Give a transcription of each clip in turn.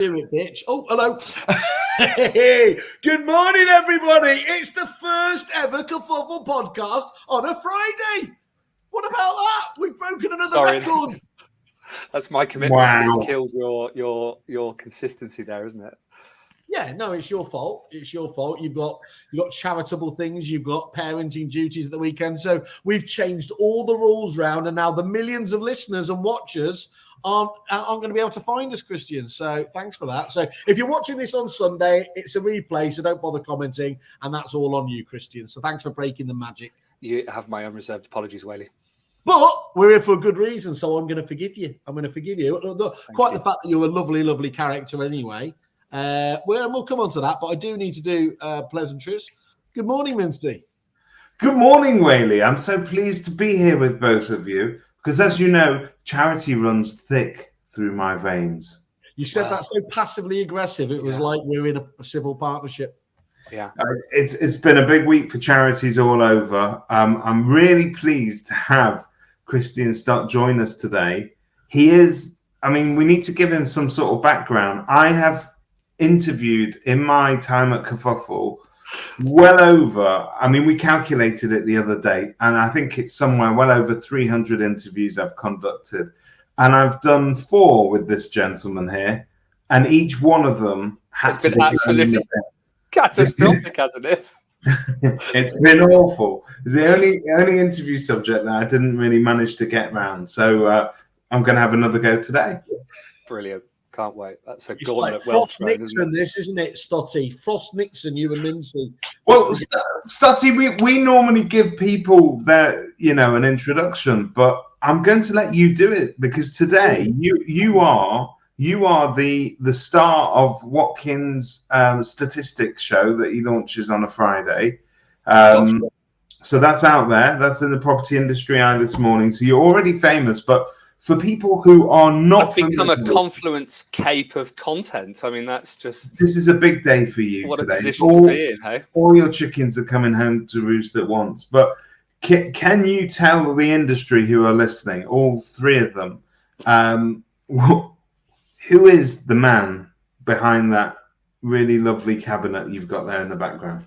Do it, bitch. Oh, hello. Hey, good morning, everybody. It's the first ever Kerfuffle podcast on a Friday. What about that? We've broken another record. That's my commitment. Wow. You've killed your consistency there, isn't it? Yeah, no, it's your fault. It's your fault. You've got charitable things. You've got parenting duties at the weekend. So we've changed all the rules round, and now the millions of listeners and watchers aren't going to be able to find us, Christian. So thanks for that. So if you're watching this on Sunday, it's a replay, so don't bother commenting, and that's all on you, Christian. So thanks for breaking the magic. You have my unreserved apologies, Whaley. But we're here for a good reason, so I'm going to forgive you. Quite the fact that you're a lovely, lovely character anyway. We'll come on to that, but I do need to do pleasantries. Good morning, Mincy. Good morning, Whaley. I'm so pleased to be here with both of you because, as you know, charity runs thick through my veins. You said that so passively aggressive. It was like we're in a civil partnership. Yeah, it's been a big week for charities all over. I'm really pleased to have Christian Stott join us today. He is. I mean, we need to give him some sort of background. I have interviewed in my time at Kerfuffle well over, we calculated it the other day, and I think it's somewhere well over 300 interviews I've conducted, and I've done 4 with this gentleman here, and each one of them had to be absolutely catastrophic, hasn't it? It's been awful. It's the only interview subject that I didn't really manage to get round, so I'm going to have another go today. Brilliant. Can't wait. That's a gauntlet. Like Frost Nixon, isn't it, Stotty? Frost Nixon, you and Mincy. Well, Stotty, we normally give people their, an introduction, but I'm going to let you do it because today you are the star of Watkins' statistics show that he launches on a Friday. So that's out there. That's in the property industry eye this morning. So you're already famous, but for people who are not, I've become a confluence cape of content. I mean, that's just. This is a big day for you what today. A position to be in, hey? All your chickens are coming home to roost at once. But can you tell the industry who are listening, all 3 of them, who is the man behind that really lovely cabinet you've got there in the background?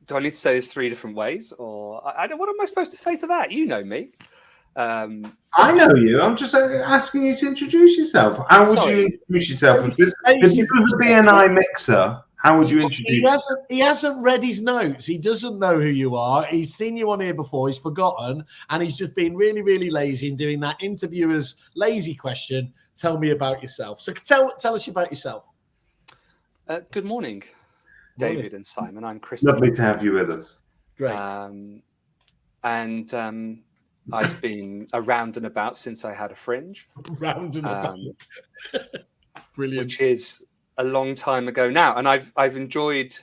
Do I need to say this 3 different ways, or I don't? What am I supposed to say to that? You know me. I know you. I'm just asking you to introduce yourself. How would you introduce yourself? If you was a BNI mixer, how would you introduce? He hasn't read his notes. He doesn't know who you are. He's seen you on here before. He's forgotten, and he's just been really, really lazy in doing that interviewer's lazy question. Tell me about yourself. So tell us about yourself. Good morning, David and Simon. I'm Chris. Lovely to have you with us. Great. I've been around and about since I had a fringe. Round and about. Brilliant. Which is a long time ago now. And I've enjoyed,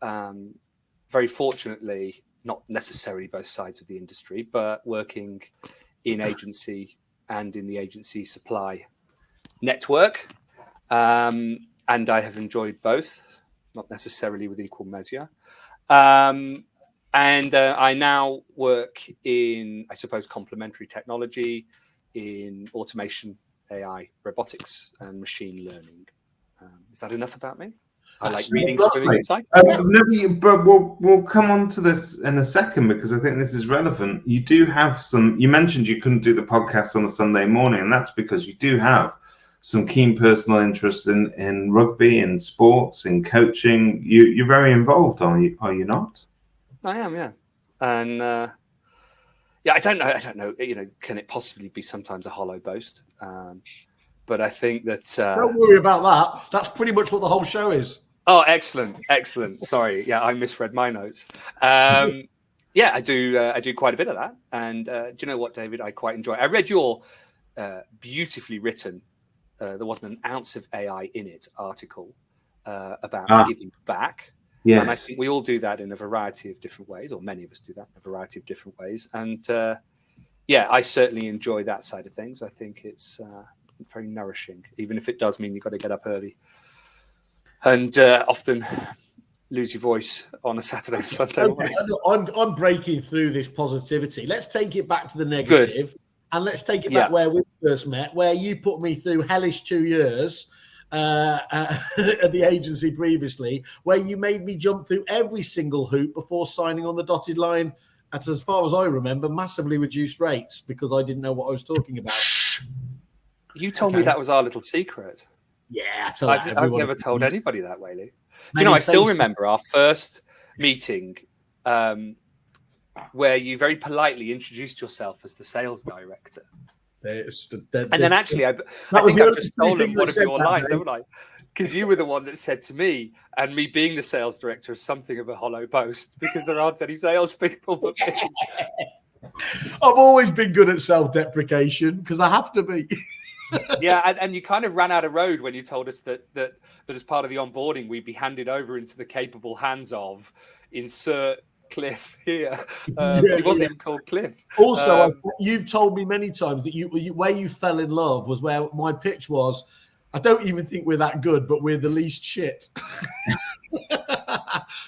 very fortunately, not necessarily both sides of the industry, but working in agency and in the agency supply network. And I have enjoyed both, not necessarily with equal measure. And I now work in, I suppose, complementary technology, in automation, AI, robotics, and machine learning. Is that enough about me? I like reading swimming inside. But we'll come on to this in a second because I think this is relevant. You do have some. You mentioned you couldn't do the podcast on a Sunday morning, and that's because you do have some keen personal interests in rugby, in sports, in coaching. You're very involved, are you not? I am, yeah. And I don't know. Can it possibly be sometimes a hollow boast? But I think that don't worry about that. That's pretty much what the whole show is. Oh, excellent. Sorry, I misread my notes. I do quite a bit of that. And do you know what, David? I quite enjoy. I read your beautifully written. There wasn't an ounce of AI in it article about giving back. Yes. And I think we all do that in a variety of different ways, or many of us do that in a variety of different ways. And I certainly enjoy that side of things. I think it's very nourishing, even if it does mean you've got to get up early and often lose your voice on a Saturday and Sunday morning. I'm breaking through this positivity. Let's take it back to the negative. Good. And let's take it back where we first met, where you put me through hellish 2 years at the agency previously, where you made me jump through every single hoop before signing on the dotted line at, as far as I remember, massively reduced rates because I didn't know what I was talking about. You told me that was our little secret. Yeah, I've never told anybody that, Whaley. Do you know, I still remember our first meeting where you very politely introduced yourself as the sales director. And then actually, I think I've just stolen one of your lines, haven't I? Because you were the one that said to me, and me being the sales director is something of a hollow boast because there aren't any salespeople but me. I've always been good at self-deprecation because I have to be. Yeah, and you kind of ran out of road when you told us that as part of the onboarding, we'd be handed over into the capable hands of insert Cliff here. He wasn't even called Cliff. Also, you've told me many times that where you fell in love was where my pitch was. I don't even think we're that good, but we're the least shit.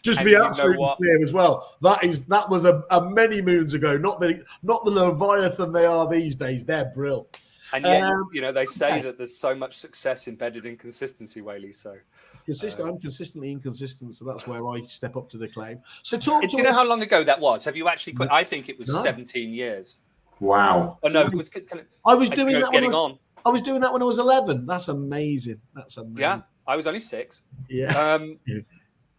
Just to be absolutely clear as well. That was a many moons ago. Not the Leviathan they are these days. They're brill. And yet, they say that there's so much success embedded in consistency, Whaley. So I'm consistently inconsistent, so that's where I step up to the claim. So, do you know how long ago that was? Have you actually quit? I think it was 17 years. Wow. Oh no, I was doing that. I was doing that when I was 11. That's amazing. Yeah, I was only 6. Yeah.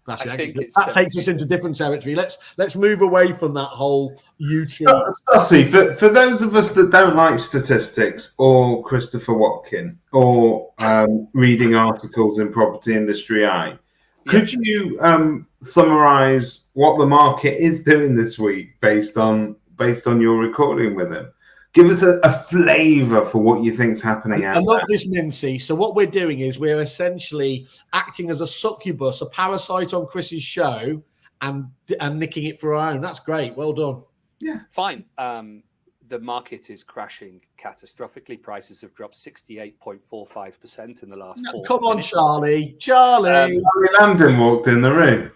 I think that takes us into different territory. Let's move away from that whole YouTube. Stotty, for those of us that don't like statistics or Christopher Watkin or reading articles in Property Industry Eye, could you summarize what the market is doing this week based on your recording with him? Give us a flavour for what you think's happening out there. I love this, Mincy. So what we're doing is we're essentially acting as a succubus, a parasite on Chris's show, and nicking it for our own. That's great. Well done. Yeah, fine. The market is crashing catastrophically. Prices have dropped 68.45% in the last 4 minutes. Come on, Charlie. Charlie Lambden walked in the room.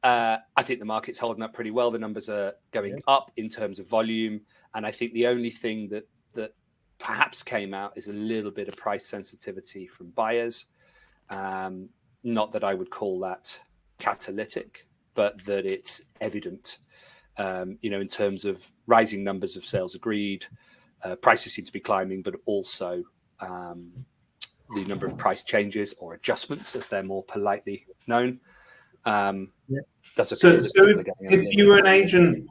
I think the market's holding up pretty well. The numbers are going up in terms of volume. And I think the only thing that perhaps came out is a little bit of price sensitivity from buyers. Not that I would call that catalytic, but that it's evident, in terms of rising numbers of sales agreed. Prices seem to be climbing, but also the number of price changes or adjustments, as they're more politely known. Does appear if you were an agent...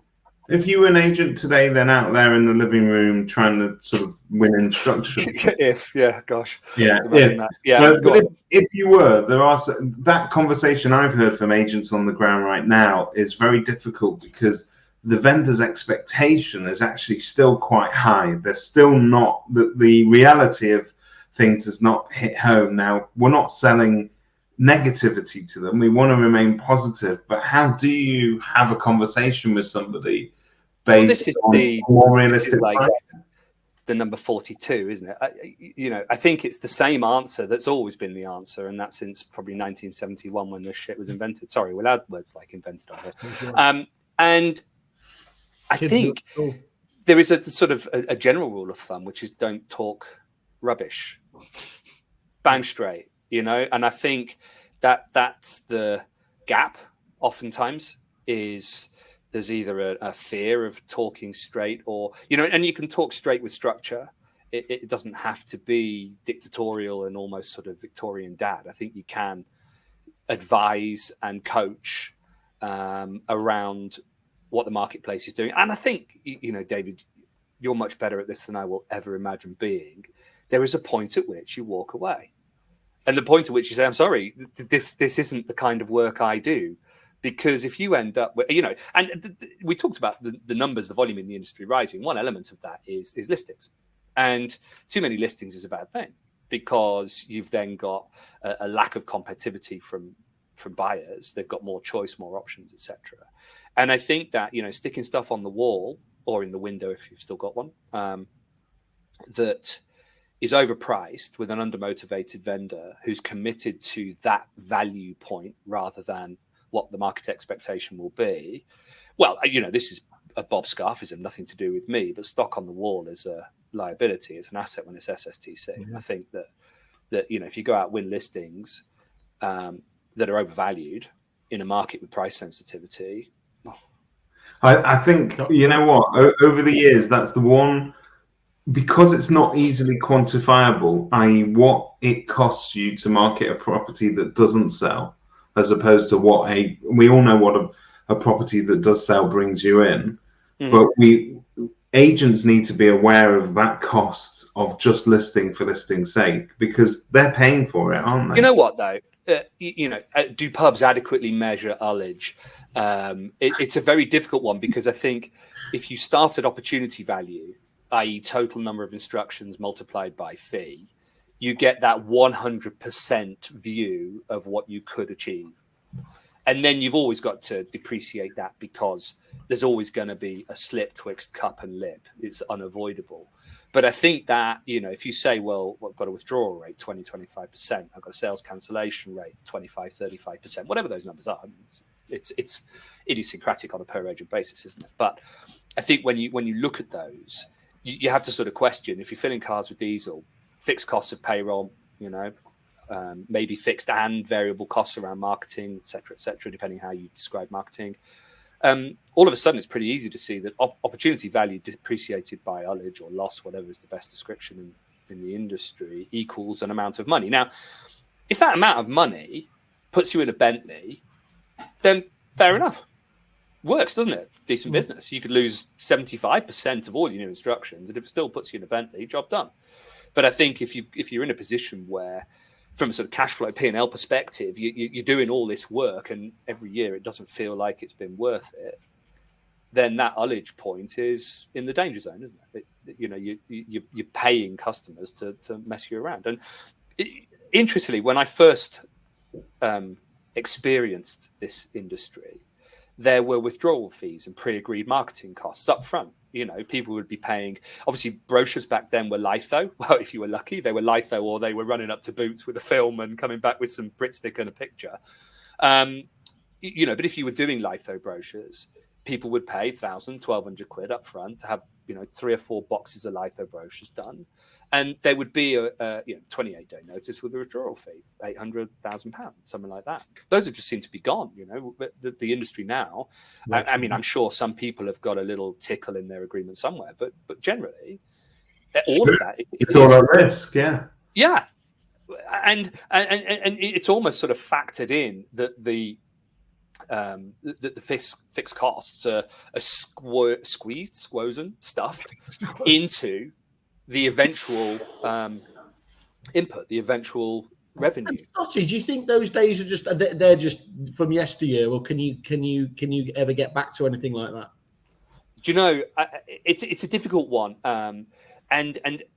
If you were an agent today, then out there in the living room trying to sort of win instructions. But if you were, that conversation I've heard from agents on the ground right now is very difficult because the vendor's expectation is actually still quite high. They're still not, the reality of things has not hit home. Now, we're not selling negativity to them. We want to remain positive, but how do you have a conversation with somebody based on more realistic? The number 42, isn't it? I think it's the same answer that's always been the answer, and that's since probably 1971 when this shit was invented. Sorry, we'll add words like invented on here. And I think there is a sort of a general rule of thumb, which is don't talk rubbish. Bang straight. And I think that's the gap oftentimes is there's either a fear of talking straight or, and you can talk straight with structure. It doesn't have to be dictatorial and almost sort of Victorian dad. I think you can advise and coach around what the marketplace is doing. And I think, David, you're much better at this than I will ever imagine being. There is a point at which you walk away. And the point at which you say, I'm sorry, this isn't the kind of work I do. Because if you end up with, and we talked about the numbers, the volume in the industry rising. One element of that is listings. And too many listings is a bad thing because you've then got a lack of competitivity from buyers. They've got more choice, more options, etc. And I think that, sticking stuff on the wall or in the window, if you've still got one, that is overpriced with an undermotivated vendor who's committed to that value point rather than what the market expectation will be. Well, this is a Bob Scarfism, nothing to do with me, but stock on the wall is a liability. It's an asset when it's SSTC. Mm-hmm. I think that that, if you go out win listings that are overvalued in a market with price sensitivity. I think, you know what, over the years, that's the one, because it's not easily quantifiable, i.e. what it costs you to market a property that doesn't sell, as opposed to we all know what a property that does sell brings you in, but agents need to be aware of that cost of just listing for listing's sake, because they're paying for it, aren't they? You know what, though? Do pubs adequately measure ullage? It's a very difficult one, because I think if you start at opportunity value, i.e. total number of instructions multiplied by fee, you get that 100% view of what you could achieve. And then you've always got to depreciate that, because there's always going to be a slip twixt cup and lip. It's unavoidable. But I think that, if you say, well, I've got a withdrawal rate, 20, 25%, I've got a sales cancellation rate, 25, 35%, whatever those numbers are, it's idiosyncratic on a per agent basis, isn't it? But I think when you look at those, you have to sort of question, if you're filling cars with diesel, fixed costs of payroll, maybe fixed and variable costs around marketing, et cetera, depending how you describe marketing. All of a sudden, it's pretty easy to see that opportunity value depreciated by ullage or loss, whatever is the best description in the industry, equals an amount of money. Now, if that amount of money puts you in a Bentley, then fair enough. Works, doesn't it? Decent business. You could lose 75% of all your new instructions, and if it still puts you in a Bentley, job done. But I think if you're in a position where, from a sort of cash flow P&L perspective, you're doing all this work and every year it doesn't feel like it's been worth it, then that ullage point is in the danger zone, isn't it? You're paying customers to mess you around. And interestingly, when I first experienced this industry, there were withdrawal fees and pre-agreed marketing costs up front. People would be paying. Obviously, brochures back then were litho. Well, if you were lucky, they were litho, or they were running up to Boots with a film and coming back with some Brit stick and a picture. But if you were doing litho brochures, people would pay 1,000, 1,200 quid up front to have 3 or 4 boxes of litho brochures done, and there would be a 28-day notice with a withdrawal fee, £800,000, something like that. Those have just seemed to be gone. The industry now. I mean, I'm sure some people have got a little tickle in their agreement somewhere, but generally, all of that it's all at risk. Yeah, and it's almost sort of factored in that the fixed costs are stuffed into the eventual input, the eventual revenue. And Scotty, do you think those days are they're just from yesteryear, or can you ever get back to anything like that? Do you know, it's a difficult one, and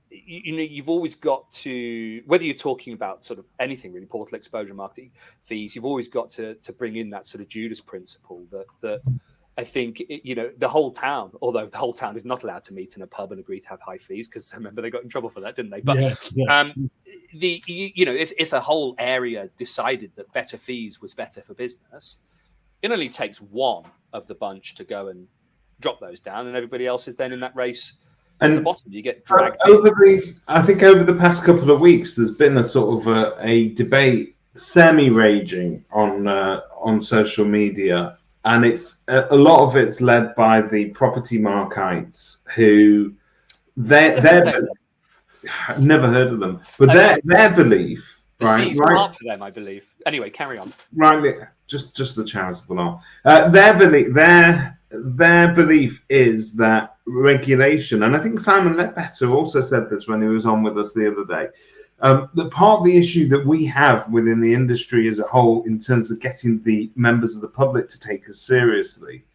you've always got to, whether you're talking about sort of anything really, portal exposure, marketing fees, you've always got to bring in that sort of Judas principle that I think, the whole town, although the whole town is not allowed to meet in a pub and agree to have high fees, because remember they got in trouble for that, didn't they? But if a whole area decided that better fees was better for business, it only takes one of the bunch to go and drop those down, and everybody else is then in that race. And to the bottom, you get dragged I think over the past couple of weeks, there's been a sort of a debate, semi-raging on social media, and it's a lot of it's led by the property markites, who I've never heard of them, but their belief, right? Smart for them, I believe. Anyway, carry on. Right, just the charitable art. Their belief is that regulation, and I think Simon Ledbetter also said this when he was on with us the other day, that part of the issue that we have within the industry as a whole, in terms of getting the members of the public to take us seriously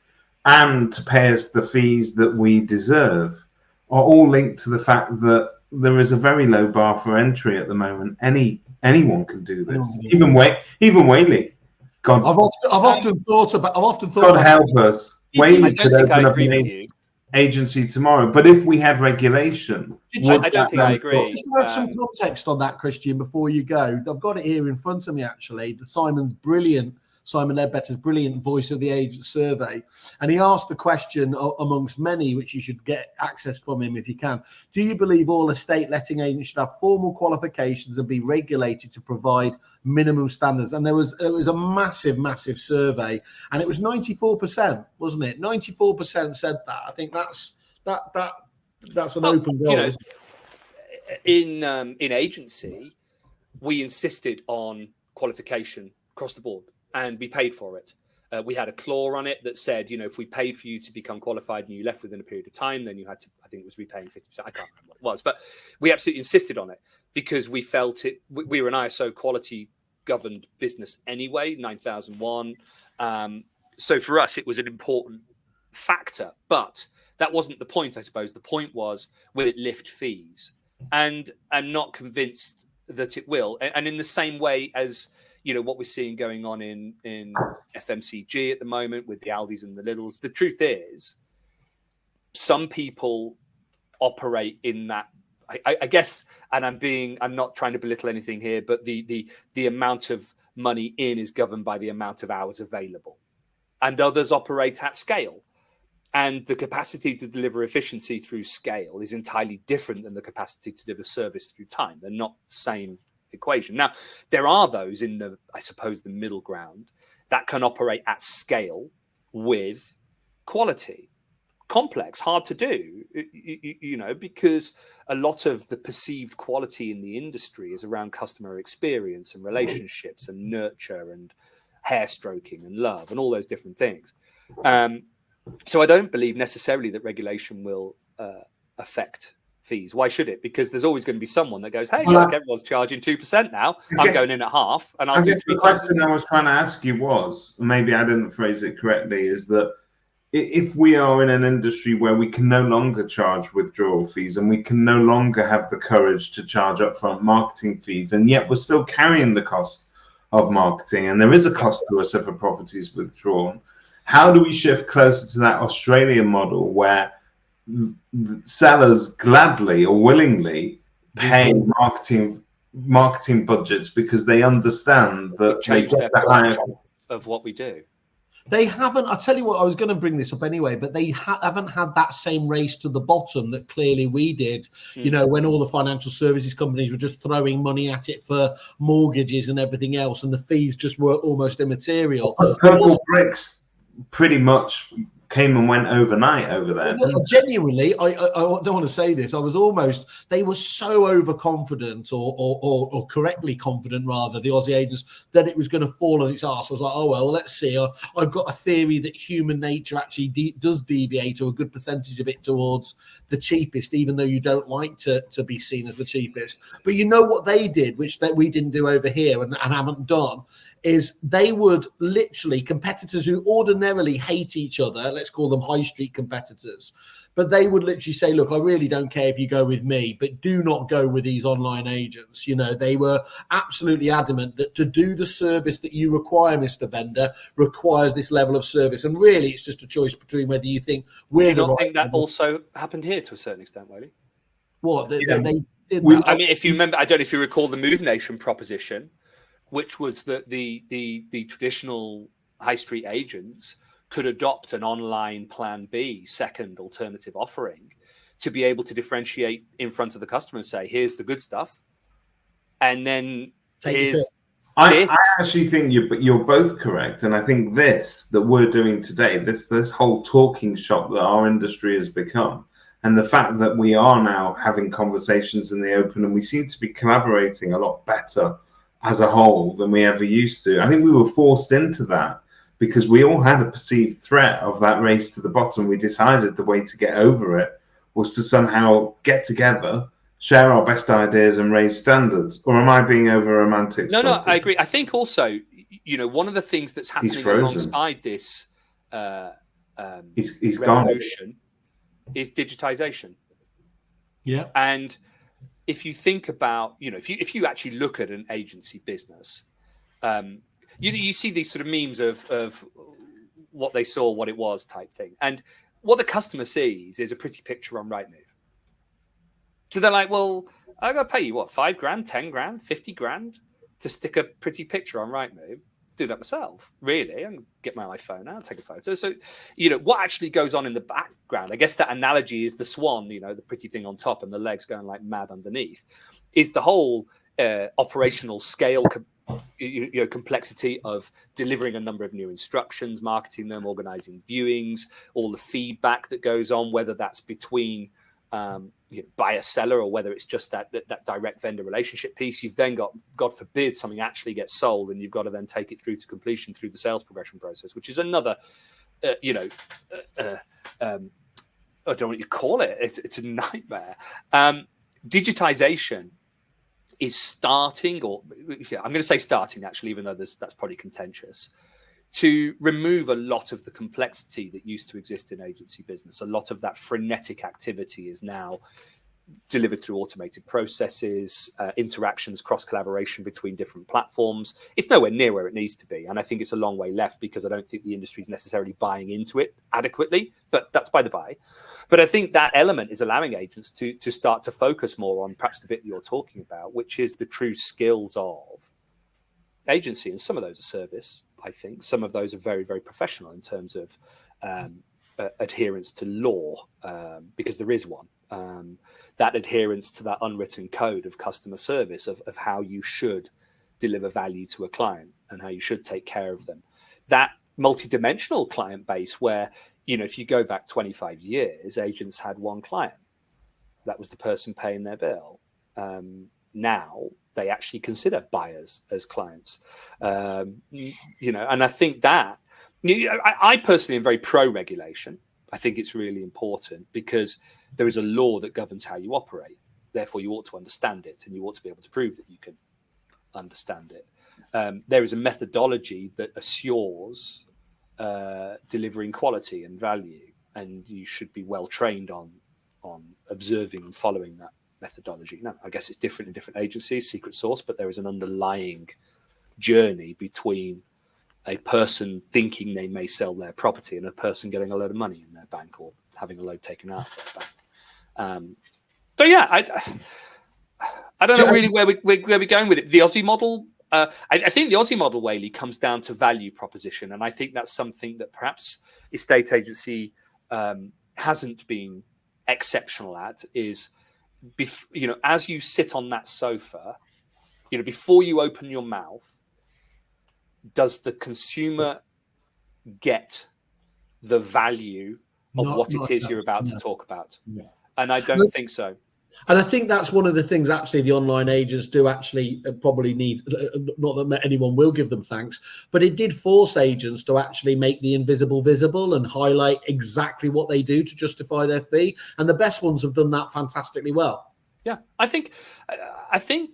and to pay us the fees that we deserve, are all linked to the fact that there is a very low bar for entry at the moment. Anyone can do this, even Whaley. God, I've often thought about. God help us. Whaley could open up an agency tomorrow, but if we had regulation, I don't think I agree. Just to add some context on that, Christian, before you go, I've got it here in front of me. Actually, Simon's brilliant Simon Ledbetter's brilliant Voice of the Agent survey. And he asked the question amongst many, which you should get access from him if you can. Do you believe all estate letting agents should have formal qualifications and be regulated to provide minimum standards? And it was a massive survey, and it was 94%, wasn't it? 94% said that. I think that's an open goal. In agency, we insisted on qualification across the board and be paid for it. We had a clause on it that said, if we paid for you to become qualified and you left within a period of time, then you had to, I think it was repaying 50%. I can't remember what it was, but we absolutely insisted on it because we felt we were an ISO quality governed business anyway, 9001. So for us, it was an important factor, but that wasn't the point, I suppose. The point was, will it lift fees? And I'm not convinced that it will. And in the same way as, what we're seeing going on in FMCG at the moment with the Aldis and the Lidls, the truth is some people operate in that, I guess, and I'm not trying to belittle anything here, but the amount of money in is governed by the amount of hours available. And others operate at scale. And the capacity to deliver efficiency through scale is entirely different than the capacity to deliver service through time. They're not the same equation. Now, there are those in the middle ground that can operate at scale with quality. Complex, hard to do, because a lot of the perceived quality in the industry is around customer experience and relationships and nurture and hair stroking and love and all those different things. So I don't believe necessarily that regulation will affect fees. Why should it? Because there's always going to be someone that goes, hey, look, everyone's charging 2% now. I'm going in at half, and I'll do 3 times. The question I was trying to ask you was, maybe I didn't phrase it correctly, is that if we are in an industry where we can no longer charge withdrawal fees and we can no longer have the courage to charge upfront marketing fees, and yet we're still carrying the cost of marketing, and there is a cost to us if a property is withdrawn, how do we shift closer to that Australian model where sellers gladly or willingly pay marketing budgets because they understand that they get the higher of what we do? They haven't. I'll tell you what, I was going to bring this up anyway, but they haven't had that same race to the bottom that clearly we did, when all the financial services companies were just throwing money at it for mortgages and everything else, and the fees just were almost immaterial. Purple bricks pretty much came and went overnight over there. Genuinely, I don't want to say this. They were so overconfident or correctly confident, rather, the Aussie agents, that it was going to fall on its arse. I was like, oh, well, let's see. I've got a theory that human nature actually does deviate, or a good percentage of it, towards the cheapest, even though you don't like to be seen as the cheapest. But you know what they did, which we didn't do over here and haven't done, is they would literally, competitors who ordinarily hate each other, let's call them high street competitors, but they would literally say, look, I really don't care if you go with me, but do not go with these online agents. They were absolutely adamant that to do the service that you require, Mr. Vendor, requires this level of service. And really, it's just a choice between whether you think we're the right. I think that also happened here to a certain extent, Wiley. What? They did that. I mean, if you remember, I don't know if you recall the Move Nation proposition, which was that the traditional high street agents could adopt an online plan B, second alternative offering, to be able to differentiate in front of the customer and say, here's the good stuff, and then here's I actually think you're both correct, and I think this that we're doing today, this whole talking shop that our industry has become, and the fact that we are now having conversations in the open, and we seem to be collaborating a lot better as a whole than we ever used to. I think we were forced into that because we all had a perceived threat of that race to the bottom. We decided the way to get over it was to somehow get together, share our best ideas, and raise standards. Or am I being over romantic? No, I agree. I think also, one of the things that's happening alongside this he's revolution is digitization. Yeah. And if you think about, if you actually look at an agency business, you see these sort of memes of what they saw, what it was type thing. And what the customer sees is a pretty picture on Rightmove. So they're like, well, I got to pay you, what, 5 grand, 10 grand, 50 grand to stick a pretty picture on Rightmove? do that myself, really. I can get my iPhone out, take a photo. So, what actually goes on in the background, I guess that analogy is the swan, the pretty thing on top and the legs going like mad underneath, is the whole operational scale, complexity of delivering a number of new instructions, marketing them, organizing viewings, all the feedback that goes on, whether that's between buyer seller or whether it's just that direct vendor relationship piece. You've then got, God forbid, something actually gets sold, and you've got to then take it through to completion through the sales progression process, which is another, I don't know what you call it. It's a nightmare. Digitization is starting, or I'm going to say starting actually, even though that's probably contentious, to remove a lot of the complexity that used to exist in agency business. A lot of that frenetic activity is now delivered through automated processes, interactions, cross-collaboration between different platforms. It's nowhere near where it needs to be. And I think it's a long way left, because I don't think the industry is necessarily buying into it adequately, but that's by the by. But I think that element is allowing agents to start to focus more on perhaps the bit that you're talking about, which is the true skills of agency. And some of those are service, I think. Some of those are very, very professional in terms of adherence to law, because there is one. That adherence to that unwritten code of customer service, of how you should deliver value to a client and how you should take care of them. That multidimensional client base where, if you go back 25 years, agents had one client. That was the person paying their bill. Now they actually consider buyers as clients. And I think that, I personally am very pro-regulation. I think it's really important because there is a law that governs how you operate. Therefore, you ought to understand it, and you ought to be able to prove that you can understand it. There is a methodology that assures delivering quality and value, and you should be well trained on observing and following that methodology. Now, I guess it's different in different agencies, secret sauce, but there is an underlying journey between a person thinking they may sell their property and a person getting a load of money in their bank or having a load taken out of their bank. So yeah, I don't know really where we're going with it. The Aussie model, I think the Aussie model, Whaley, comes down to value proposition, and I think that's something that perhaps estate agency hasn't been exceptional at. Is as you sit on that sofa, before you open your mouth, does the consumer get the value of what it is you're about to talk about? No. And I don't think so. And I think that's one of the things actually the online agents do actually probably need, not that anyone will give them thanks, but it did force agents to actually make the invisible visible and highlight exactly what they do to justify their fee. And the best ones have done that fantastically well. Yeah, I think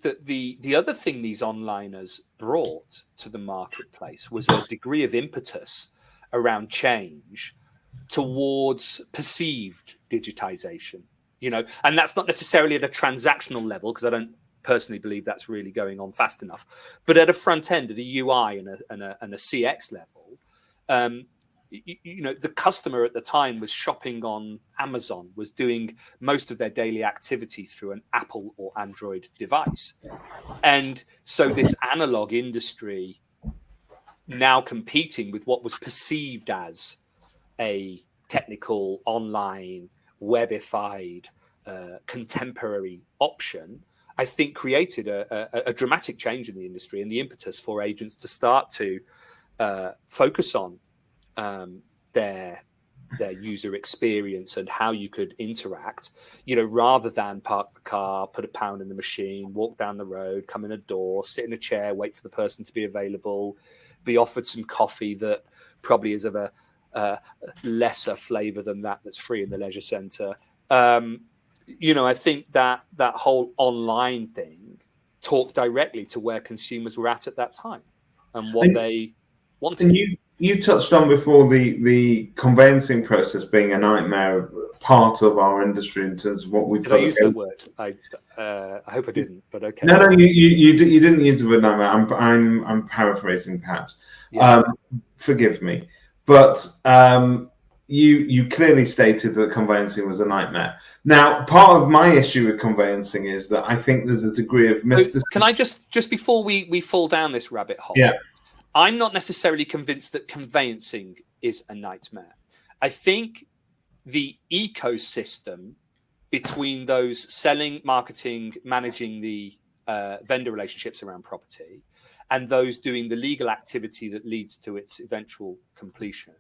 that the other thing these onliners brought to the marketplace was a degree of impetus around change towards perceived digitization, and that's not necessarily at a transactional level, because I don't personally believe that's really going on fast enough, but at a front end, at a UI and a CX level. The customer at the time was shopping on Amazon, was doing most of their daily activity through an Apple or Android device. And so this analog industry now competing with what was perceived as a technical, online, webified, contemporary option, I think created a dramatic change in the industry, and the impetus for agents to start to focus on their user experience and how you could interact, rather than park the car, put £1 in the machine, walk down the road, come in a door, sit in a chair, wait for the person to be available, be offered some coffee that probably is of a lesser flavour than that's free in the leisure centre. I think that whole online thing talked directly to where consumers were at that time and what they wanted. And you touched on before the conveyancing process being a nightmare part of our industry in terms of what we've got. Did I use the word? I hope I didn't, but okay. No, you didn't use the word nightmare. I'm paraphrasing perhaps. Yeah. Forgive me, but you clearly stated that conveyancing was a nightmare. Now, part of my issue with conveyancing is that I think there's a degree of mysticism. Can I just before we fall down this rabbit hole? Yeah. I'm not necessarily convinced that conveyancing is a nightmare. I think the ecosystem between those selling, marketing, managing the vendor relationships around property and those doing the legal activity that leads to its eventual completion,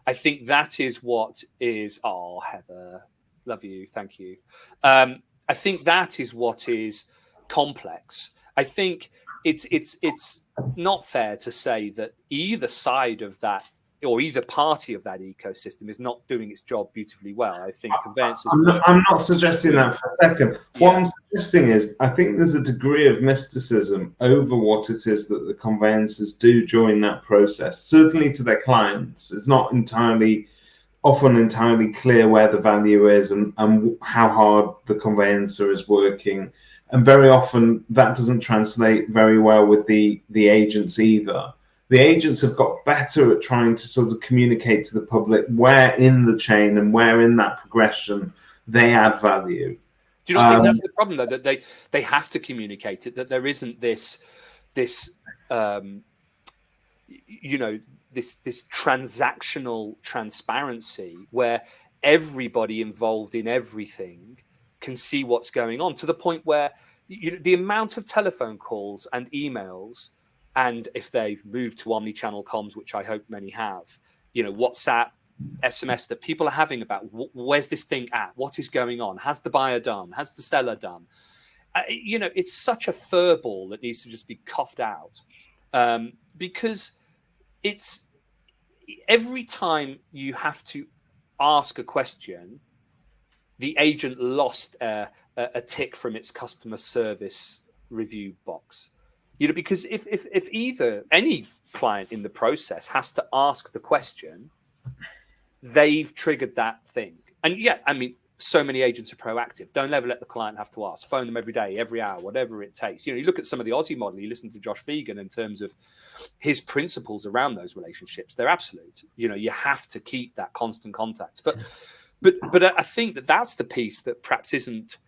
I think that is what is, oh, Heather, love you, thank you. I think that is what is complex. I think it's not fair to say that either side of that or either party of that ecosystem is not doing its job beautifully well. I think conveyancers... I'm not suggesting that for a second. What I'm suggesting is I think there's a degree of mysticism over what it is that the conveyancers do during that process. Certainly to their clients, it's not often entirely clear where the value is and how hard the conveyancer is working. And very often that doesn't translate very well with the agents either. The agents have got better at trying to sort of communicate to the public where in the chain and where in that progression they add value. Do you not think that's the problem, though, that they have to communicate it, that there isn't this transactional transparency where everybody involved in everything can see what's going on, to the point where the amount of telephone calls and emails, and if they've moved to omni-channel comms, which I hope many have, WhatsApp, SMS that people are having about where's this thing at? What is going on? Has the buyer done? Has the seller done? It's such a furball that needs to just be coughed out, because it's every time you have to ask a question, the agent lost a tick from its customer service review box. Because if either any client in the process has to ask the question, they've triggered that thing. And so many agents are proactive. Don't ever let the client have to ask. Phone them every day, every hour, whatever it takes. You look at some of the Aussie model, you listen to Josh Fegan in terms of his principles around those relationships. They're absolute. You have to keep that constant contact. But I think that's the piece that perhaps isn't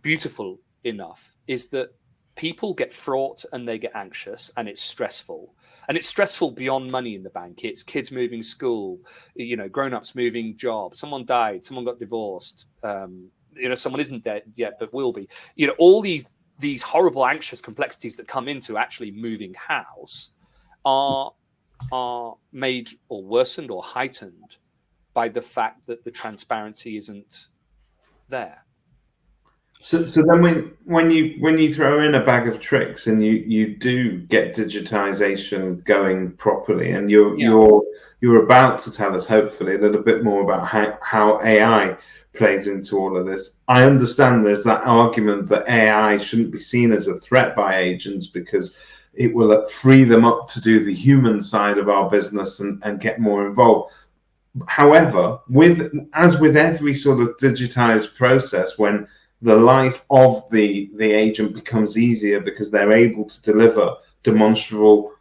beautiful enough, is that people get fraught and they get anxious and it's stressful. And it's stressful beyond money in the bank. It's kids moving school, grown-ups moving jobs. Someone died, someone got divorced. Someone isn't dead yet, but will be. All these horrible anxious complexities that come into actually moving house are made or worsened or heightened by the fact that the transparency isn't there. So then when you throw in a bag of tricks and you do get digitization going properly, and you're about to tell us hopefully a little bit more about how AI plays into all of this. I understand there's that argument that AI shouldn't be seen as a threat by agents because it will free them up to do the human side of our business and get more involved. However, as with every sort of digitized process, when the life of the agent becomes easier because they're able to deliver demonstrable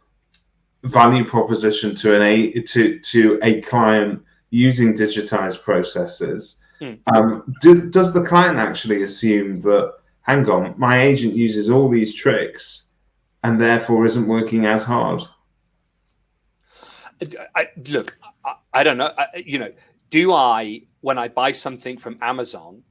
value proposition to a client using digitized processes. Does the client actually assume that, hang on, my agent uses all these tricks and therefore isn't working as hard? I don't know. Do I, when I buy something from Amazon,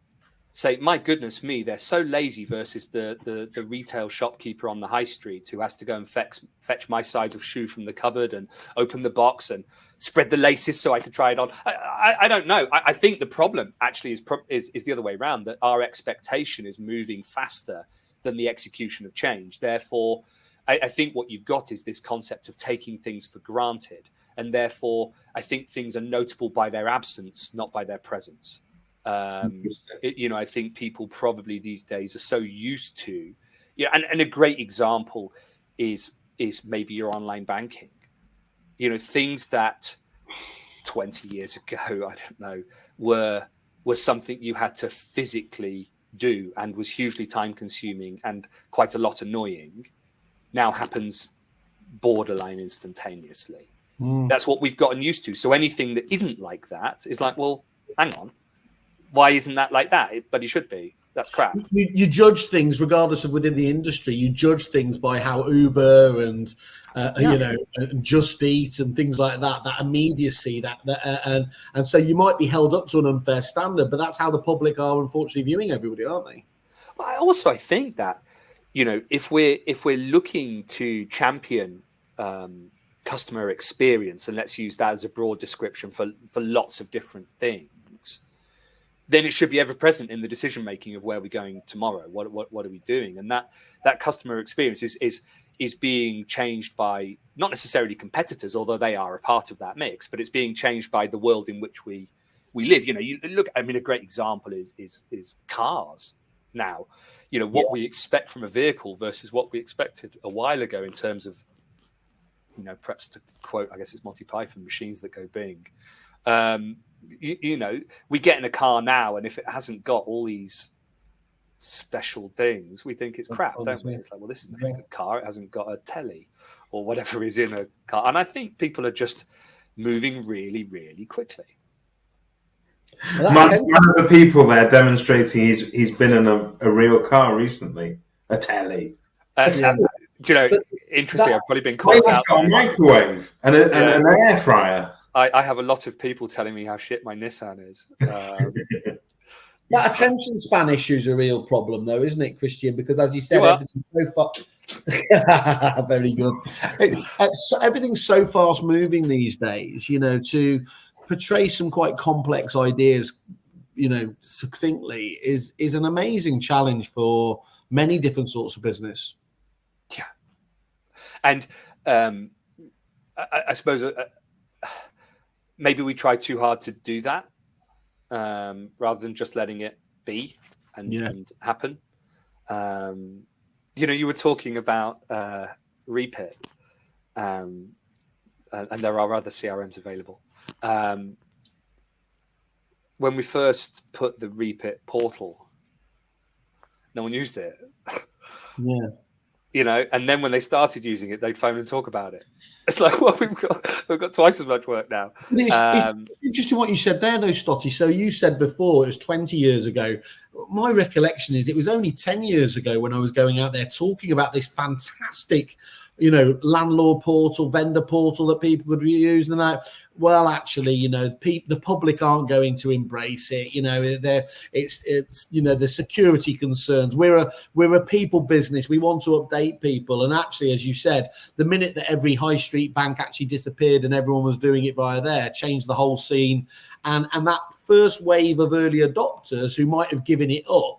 say, my goodness me, they're so lazy versus the retail shopkeeper on the high street who has to go and fetch my size of shoe from the cupboard and open the box and spread the laces so I could try it on? I don't know. I think the problem actually is the other way around, that our expectation is moving faster than the execution of change. Therefore, I think what you've got is this concept of taking things for granted. And therefore, I think things are notable by their absence, not by their presence. I think people probably these days are so used to, and a great example is maybe your online banking. Things that 20 years ago, I don't know, were something you had to physically do and was hugely time consuming and quite a lot annoying, now happens borderline instantaneously. That's what we've gotten used to. So anything that isn't like that is like, well, hang on. Why isn't that like that? But it should be. That's crap. You judge things regardless of within the industry. You judge things by how Uber and and Just Eat and things like that immediacy, and so you might be held up to an unfair standard, but that's how the public are unfortunately viewing everybody, aren't they? I think that, if we're looking to champion customer experience, and let's use that as a broad description for lots of different things, then it should be ever present in the decision making of where we're going tomorrow. What are we doing? And that customer experience is being changed by not necessarily competitors, although they are a part of that mix, but it's being changed by the world in which we live. You look. I mean, a great example is cars now. What we expect from a vehicle versus what we expected a while ago in terms of, perhaps to quote, I guess it's Monty Python, machines that go bing. We get in a car now, and if it hasn't got all these special things, we think it's crap, don't we? It's like, well, this is a good car. It hasn't got a telly or whatever is in a car. And I think people are just moving really, really quickly. One of the people there demonstrating he's been in a real car recently, a telly. Interesting. I've probably been caught out. Got a microwave and an air fryer. I have a lot of people telling me how shit my Nissan is. That attention span issue is a real problem, though, isn't it, Christian? Because as you said, everything's so far. Very good. Everything's so fast moving these days. To portray some quite complex ideas, succinctly is an amazing challenge for many different sorts of business. Yeah, and I suppose maybe we try too hard to do that. Rather than just letting it be and happen. You were talking about Repit, and there are other CRMs available. When we first put the Repit portal, no one used it. And then when they started using it, they'd phone and talk about it. It's like, well, we've got twice as much work now. It's interesting what you said there, though, Stotty. So you said before it was 20 years ago. My recollection is it was only 10 years ago when I was going out there talking about this fantastic, landlord portal, vendor portal that people could use. And well, actually, the public aren't going to embrace it. It's the security concerns. We're a people business. We want to update people. And actually, as you said, the minute that every high street bank actually disappeared and everyone was doing it via there, changed the whole scene. And that first wave of early adopters who might have given it up,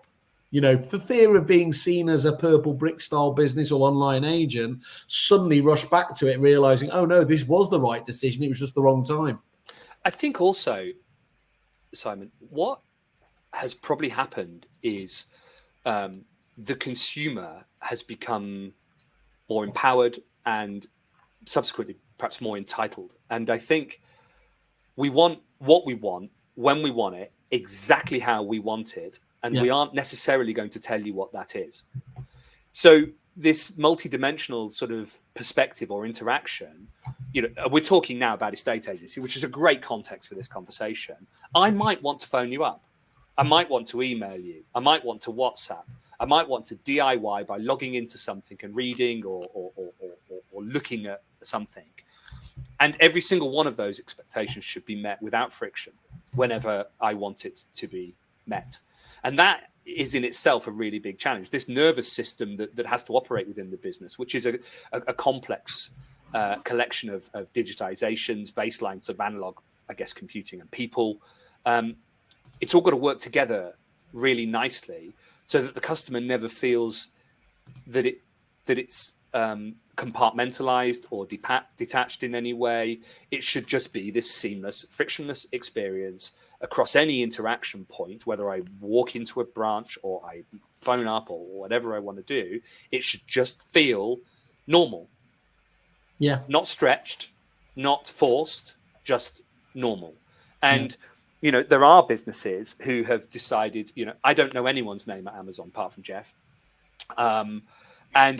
for fear of being seen as a purple brick style business or online agent, suddenly rush back to it, realizing, oh no, this was the right decision. It was just the wrong time. I think also, Simon, what has probably happened is the consumer has become more empowered and subsequently perhaps more entitled. And I think we want what we want, when we want it, exactly how we want it. And we aren't necessarily going to tell you what that is. So this multidimensional sort of perspective or interaction, we're talking now about estate agency, which is a great context for this conversation. I might want to phone you up. I might want to email you. I might want to WhatsApp. I might want to DIY by logging into something and reading or looking at something. And every single one of those expectations should be met without friction whenever I want it to be met. And that is in itself a really big challenge. This nervous system that has to operate within the business, which is a complex collection of digitizations, baselines of analog, I guess, computing and people. It's all got to work together really nicely so that the customer never feels that it's compartmentalized or detached in any way. It should just be this seamless, frictionless experience across any interaction point, whether I walk into a branch or I phone up or whatever I want to do. It should just feel normal. Yeah. Not stretched, not forced, just normal. And, there are businesses who have decided, I don't know anyone's name at Amazon apart from Jeff. And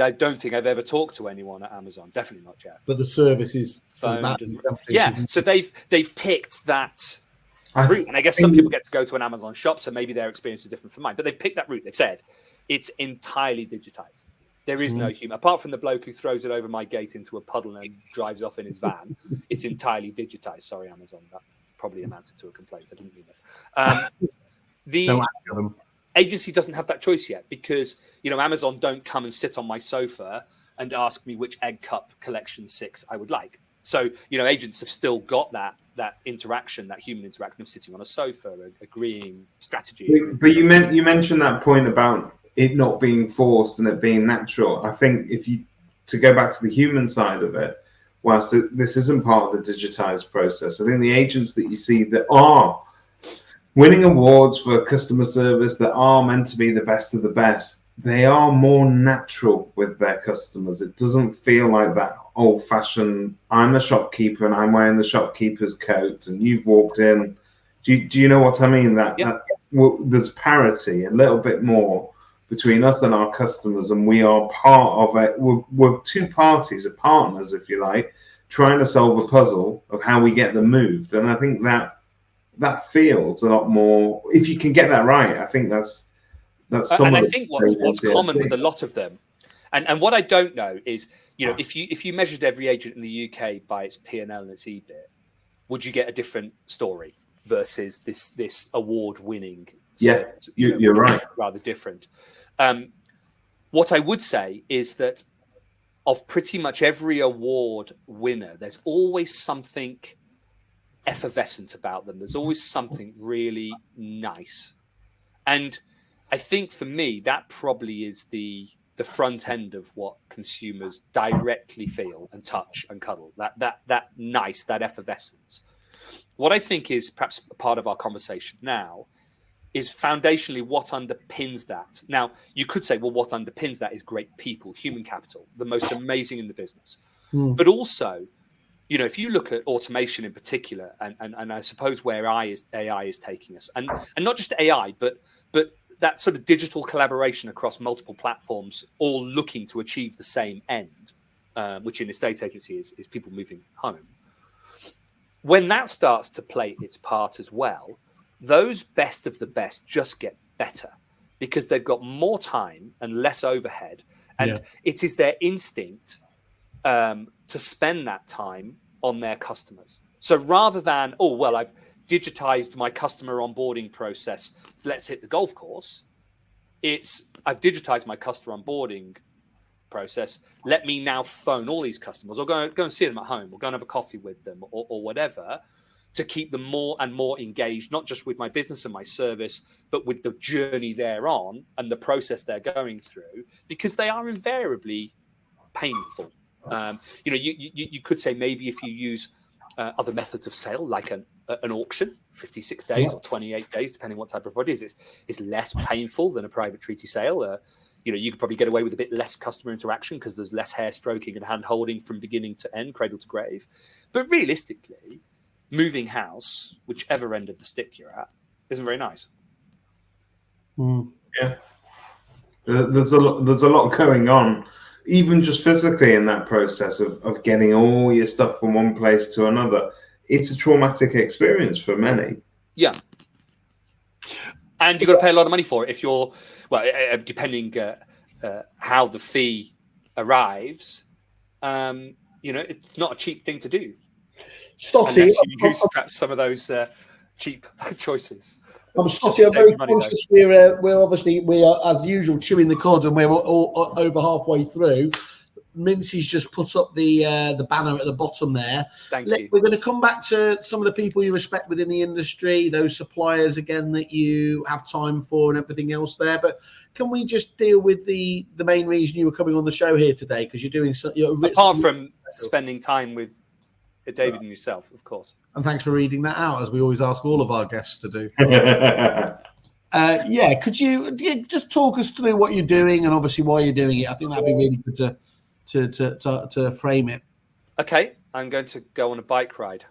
I don't think I've ever talked to anyone at Amazon. Definitely not Jeff. But the service is phoned. So they've picked that route. And I guess some people get to go to an Amazon shop, so maybe their experience is different from mine. But they've picked that route. They've said it's entirely digitized. There is no human. Apart from the bloke who throws it over my gate into a puddle and drives off in his van, it's entirely digitized. Sorry, Amazon. That probably amounted to a complaint. I didn't mean it. The agency doesn't have that choice yet because, Amazon don't come and sit on my sofa and ask me which egg cup collection 6 I would like. So, agents have still got that interaction, that human interaction of sitting on a sofa, agreeing strategy. But you mentioned that point about it not being forced and it being natural. I think to go back to the human side of it, whilst this isn't part of the digitized process, I think the agents that you see that are winning awards for customer service, that are meant to be the best of the best, they are more natural with their customers. It doesn't feel like that old-fashioned, I'm a shopkeeper and I'm wearing the shopkeeper's coat and you've walked in. Do you know what I mean? There's parity, a little bit more between us and our customers, and we are part of it. We're two parties, partners, if you like, trying to solve a puzzle of how we get them moved. And I think that feels a lot more. If you can get that right, I think that's some. And I think what's common with a lot of them, and what I don't know is, if you measured every agent in the UK by its P&L and its EBIT, would you get a different story versus this award-winning? Yeah, you're right. Rather different. What I would say is that of pretty much every award winner, there's always something effervescent about them. There's always something really nice. And I think for me, that probably is the front end of what consumers directly feel and touch and cuddle. That nice, that effervescence. What I think is perhaps a part of our conversation now is foundationally what underpins that. Now, you could say, well, what underpins that is great people, human capital, the most amazing in the business. But also, if you look at automation in particular, and I suppose where AI is taking us, and not just AI, but that sort of digital collaboration across multiple platforms, all looking to achieve the same end, which in estate agency is people moving home. When that starts to play its part as well, those best of the best just get better because they've got more time and less overhead. And it is their instinct to spend that time on their customers. So rather than, I've digitized my customer onboarding process, so let's hit the golf course. I've digitized my customer onboarding process. Let me now phone all these customers or go and see them at home or go and have a coffee with them or whatever, to keep them more and more engaged, not just with my business and my service, but with the journey they're on and the process they're going through, because they are invariably painful. You could say maybe if you use other methods of sale, like an auction, 56 days or 28 days, depending what type of product it is, it's less painful than a private treaty sale. You could probably get away with a bit less customer interaction because there's less hair stroking and hand holding from beginning to end, cradle to grave. But realistically, moving house, whichever end of the stick you're at, isn't very nice. Yeah, there's a lot going on, even just physically in that process of getting all your stuff from one place to another. It's a traumatic experience for many. Yeah, and you've got to pay a lot of money for it if you're depending how the fee arrives. It's not a cheap thing to do. Stotty, unless you use perhaps some of those cheap choices. I'm very conscious. We are as usual chewing the cud, and we're all over halfway through. Mincy's just put up the banner at the bottom there. Thank you. We're going to come back to some of the people you respect within the industry, those suppliers again that you have time for, and everything else there. But can we just deal with the main reason you were coming on the show here today? Because apart from spending time with David and yourself, of course. And thanks for reading that out, as we always ask all of our guests to do. Could you just talk us through what you're doing and obviously why you're doing it? I think that'd be really good to frame it. Okay, I'm going to go on a bike ride. Is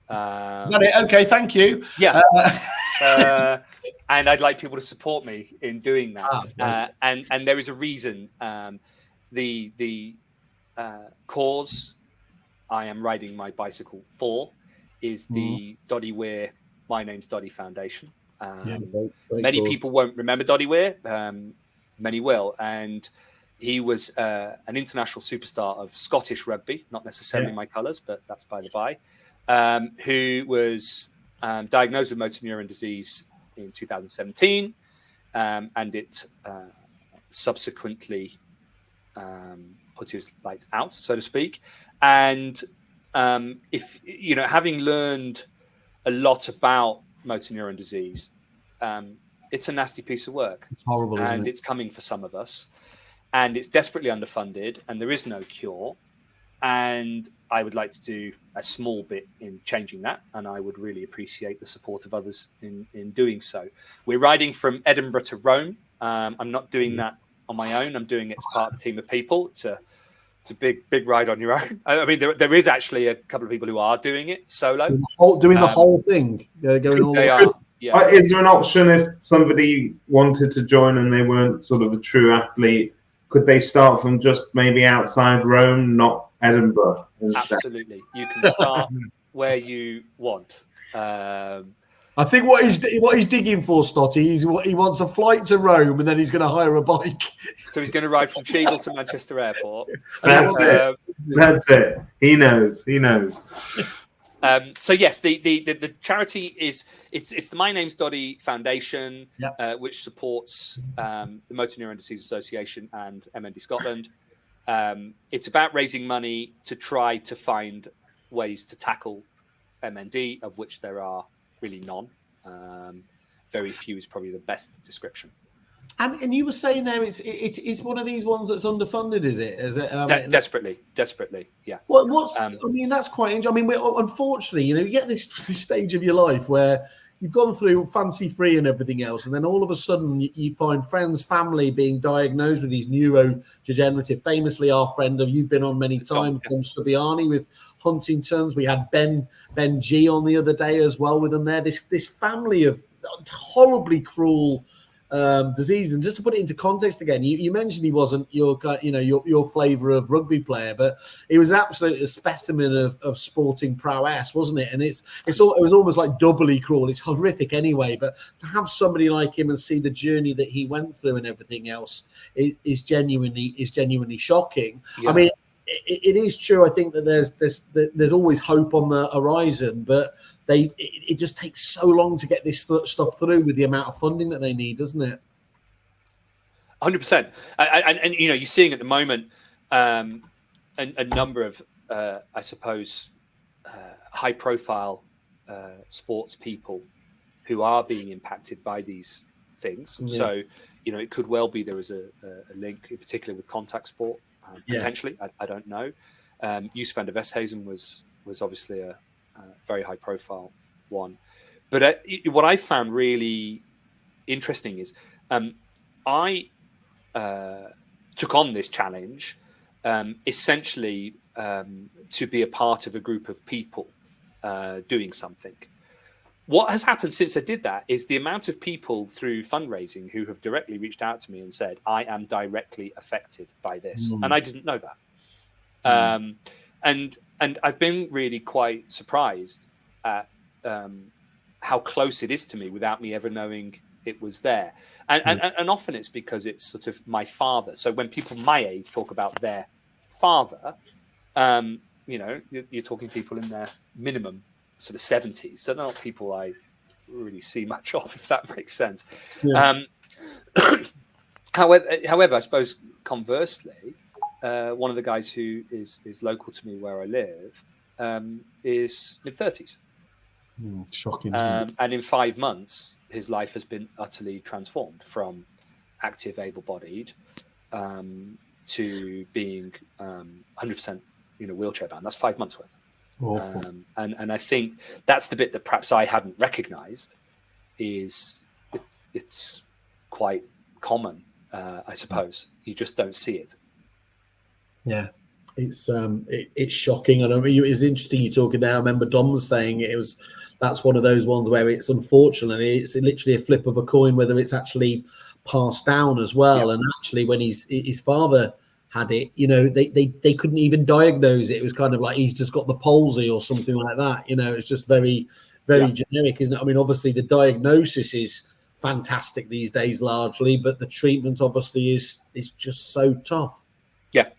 that it? Okay, thank you. Yeah. And I'd like people to support me in doing that. And there is a reason. The cause I am riding my bicycle for is the Doddy Weir My Name's Doddy Foundation. Very Many cool. people won't remember Doddy Weir. Many will. And he was an international superstar of Scottish rugby, not necessarily my colours, but that's by the by, who was diagnosed with motor neuron disease in 2017, and it subsequently put his light out, so to speak. And if you know, having learned a lot about motor neuron disease, it's a nasty piece of work. It's horrible, and isn't it? it's coming for some of us, and it's desperately underfunded, and there is no cure. And I would like to do a small bit in changing that, and I would really appreciate the support of others in doing so. We're riding from Edinburgh to Rome. I'm not doing that on my own. I'm doing it as part of a team of people. It's a big ride on your own. I mean, there is actually a couple of people who are doing it solo. Doing the whole thing. Going all They the are. Yeah. Is there an option if somebody wanted to join and they weren't sort of a true athlete? Could they start from just maybe outside Rome, not Edinburgh? Absolutely. You can start where you want. I think what he's digging for, Stotty, he wants a flight to Rome and then he's going to hire a bike. So he's going to ride from Cheadle to Manchester Airport. That's it. That's it. He knows. So yes, the charity is it's the My Name's Doddy Foundation, which supports the Motor Neuron Disease Association and MND Scotland. It's about raising money to try to find ways to tackle MND, of which there are really none. Very few is probably the best description. And you were saying there, it's one of these ones that's underfunded, is it? Desperately, yeah. I mean, that's quite interesting. I mean, unfortunately, you get this stage of your life where you've gone through fancy free and everything else, and then all of a sudden you find friends, family being diagnosed with these neurodegenerative. Famously, our friend you've been on many times, Ben Subiani with Huntington's. We had Ben G on the other day as well with them there. This family of horribly cruel disease. And just to put it into context again, you mentioned he wasn't your flavour of rugby player, but he was absolutely a specimen of sporting prowess, wasn't it? And it was almost like doubly cruel. It's horrific anyway, but to have somebody like him and see the journey that he went through and everything else is genuinely shocking. I mean, it is true. I think that there's always hope on the horizon, but it just takes so long to get this stuff through with the amount of funding that they need, doesn't it? 100%. And you're seeing at the moment a number of, I suppose, high-profile sports people who are being impacted by these things. Yeah. So, it could well be there was a link, in particular with contact sport, potentially. I don't know. Joos van der Westhuizen was obviously a very high profile one, but what I found really interesting is I took on this challenge essentially to be a part of a group of people doing something. What has happened since I did that is the amount of people through fundraising who have directly reached out to me and said, I am directly affected by this. And I didn't know that. And I've been really quite surprised at how close it is to me without me ever knowing it was there. And often it's because it's sort of my father. So when people my age talk about their father, you're talking people in their minimum sort of 70s. So they're not people I really see much of, if that makes sense. Yeah. However, I suppose conversely, one of the guys who is local to me where I live is mid-30s. Shocking. And in 5 months, his life has been utterly transformed from active, able-bodied to being 100% wheelchair bound. That's 5 months worth. And I think that's the bit that perhaps I hadn't recognised is it's quite common, I suppose. You just don't see it. Yeah, it's shocking. And it's interesting you talking there. I remember Dom was saying that's one of those ones where it's unfortunate. It's literally a flip of a coin whether it's actually passed down as well. Yeah. And actually, when his father had it, they couldn't even diagnose it. It was kind of like he's just got the palsy or something like that. It's just very, very generic, isn't it? I mean, obviously the diagnosis is fantastic these days largely, but the treatment obviously is just so tough. Yeah,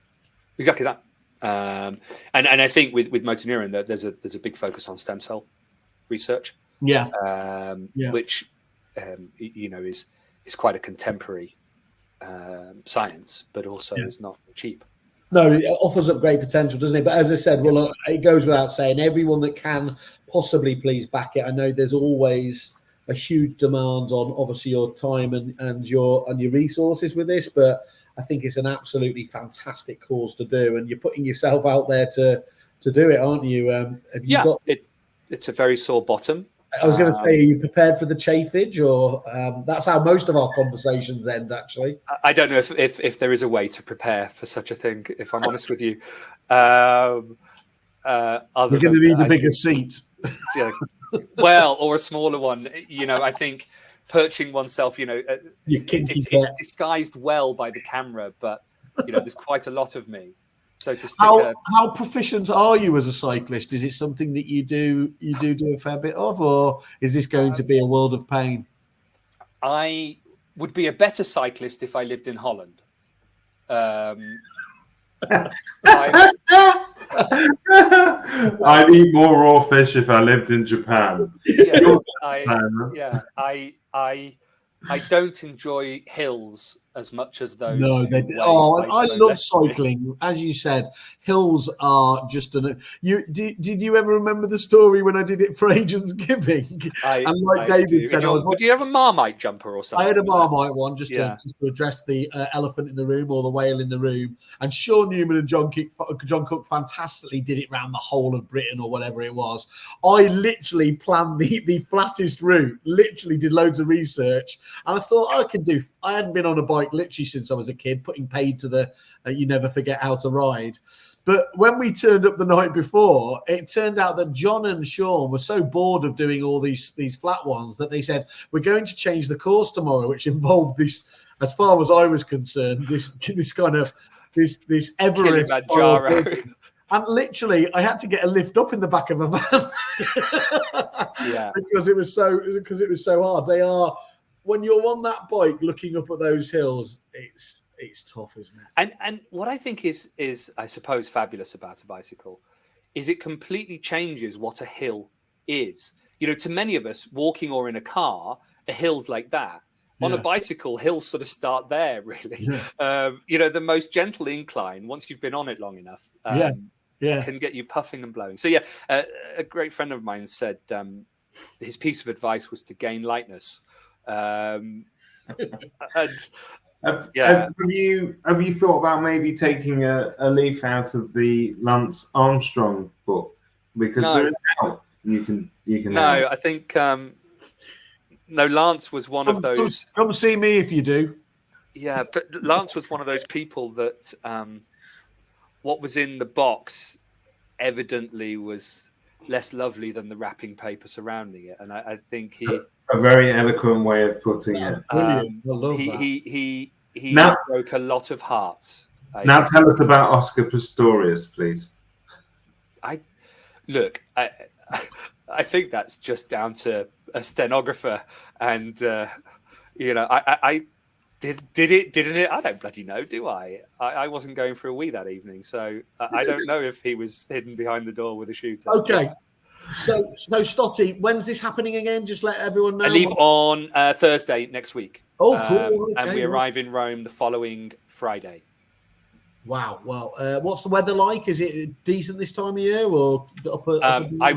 exactly that. And I think with motor neuron, there's a big focus on stem cell research. Which is quite a contemporary science, but also is not cheap. No, it offers up great potential, doesn't it? But as I said, well, it goes without saying, everyone that can possibly please back it. I know there's always a huge demand on obviously your time and your resources with this, but I think it's an absolutely fantastic cause to do, and you're putting yourself out there to do it, aren't you? It's a very sore bottom. I was going to say, are you prepared for the chafage, or that's how most of our conversations end, actually? I don't know if there is a way to prepare for such a thing, if I'm honest with you. We're going to need a bigger seat. Yeah, well, or a smaller one. I think perching oneself, it's disguised well by the camera, but, there's quite a lot of me. So to stick how proficient are you as a cyclist? Is it something that you do a fair bit of, or is this going to be a world of pain? I would be a better cyclist if I lived in Holland. I'd eat more raw fish if I lived in Japan. I don't enjoy hills as much as those. No, I love cycling. As you said, hills are just did you ever remember the story when I did it for Agents Giving? David said, would you have a Marmite jumper or something? I had a Marmite one just to address the elephant in the room or the whale in the room. And Sean Newman and John Cook fantastically did it around the whole of Britain or whatever it was. I literally planned the flattest route, literally did loads of research, and I thought I hadn't been on a bike literally since I was a kid, putting paid to the you never forget how to ride. But when we turned up the night before, it turned out that John and Sean were so bored of doing all these flat ones that they said, we're going to change the course tomorrow, which involved this, as far as I was concerned, this kind of this Everest. And literally, I had to get a lift up in the back of a van because it was so hard. They are, when you're on that bike looking up at those hills, it's tough, isn't it? And what I think is I suppose fabulous about a bicycle is it completely changes what a hill is. To many of us, walking or in a car, a hill's like that. On a bicycle, hills sort of start there, really. The most gentle incline, once you've been on it long enough, can get you puffing and blowing. So a great friend of mine said his piece of advice was to gain lightness. Have you thought about maybe taking a leaf out of the Lance Armstrong book, because there is help you can I think Lance was one of those. Come see me if you do. Yeah, but Lance was one of those people that what was in the box evidently was less lovely than the wrapping paper surrounding it, and I think he. A very eloquent way of putting it. He broke a lot of hearts. Now tell us about Oscar Pistorius, please. I think that's just down to a stenographer, and I didn't it? I don't bloody know, do I? I wasn't going for a wee that evening, so I don't know if he was hidden behind the door with a shooter. Okay. So Stotty, when's this happening again? Just let everyone know. I leave on Thursday next week. Oh, cool. Okay, and we arrive in Rome the following Friday. Wow. Well, what's the weather like? Is it decent this time of year, or I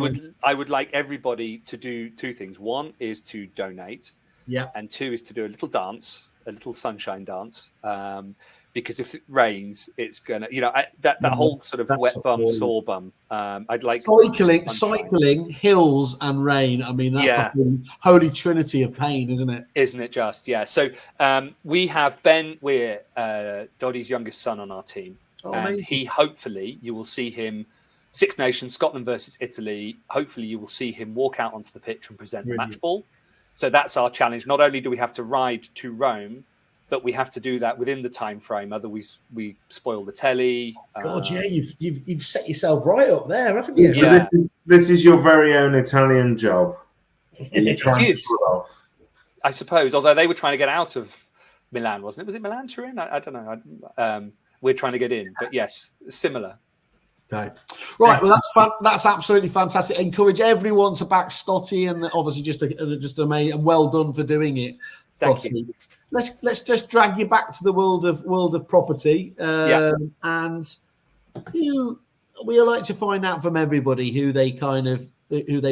would like everybody to do two things. One is to donate. Yeah. And two is to do a little dance, a little sunshine dance. Because if it rains, it's gonna, that whole sort of wet bum, sore bum. I'd like cycling, hills, and rain. I mean, that's the holy trinity of pain, isn't it? Isn't it just? Yeah. So we have Ben Weir, Doddie's youngest son, on our team, and amazing. He hopefully you will see him. Six Nations, Scotland versus Italy. Hopefully, you will see him walk out onto the pitch and present the match ball. So that's our challenge. Not only do we have to ride to Rome, but we have to do that within the time frame. Otherwise, we spoil the telly. God, you've set yourself right up there, haven't you? Yeah. So this is your very own Italian job. You're trying It to is, pull off. I suppose. Although they were trying to get out of Milan, wasn't it? Was it Milan, Turin? I don't know. We're trying to get in, but yes, similar. Okay. Right, well, that's absolutely fantastic. Encourage everyone to back Stotty, and obviously just amazing and well done for doing it. Thank you. Let's just drag you back to the world of property, and we like to find out from everybody who they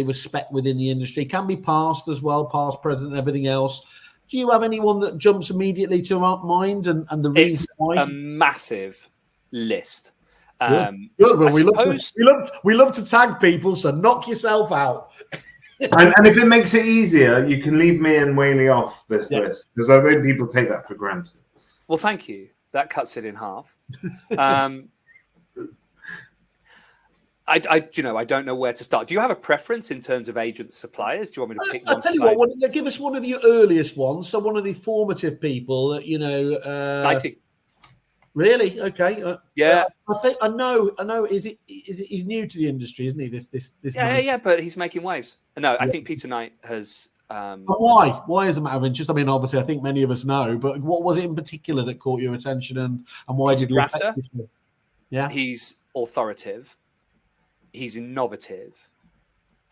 respect within the industry. Can be past as well, past, present, and everything else. Do you have anyone that jumps immediately to mind and the reason why? A massive list. Good. Well, we love to tag people, so knock yourself out. And if it makes it easier, you can leave me and Whaley off this list, because I think people take that for granted. Well, thank you. That cuts it in half. I don't know where to start. Do you have a preference in terms of agents, suppliers? Do you want me to pick one? I'll tell you what, give us one of your earliest ones. So one of the formative people that, 90. Really? Okay. Yeah. I know. He's new to the industry, isn't he? This. Yeah. But he's making waves. No, I think Peter Knight has. But why? Why is it a matter of interest? I mean, obviously, I think many of us know. But what was it in particular that caught your attention, and why did you? Yeah. He's authoritative. He's innovative,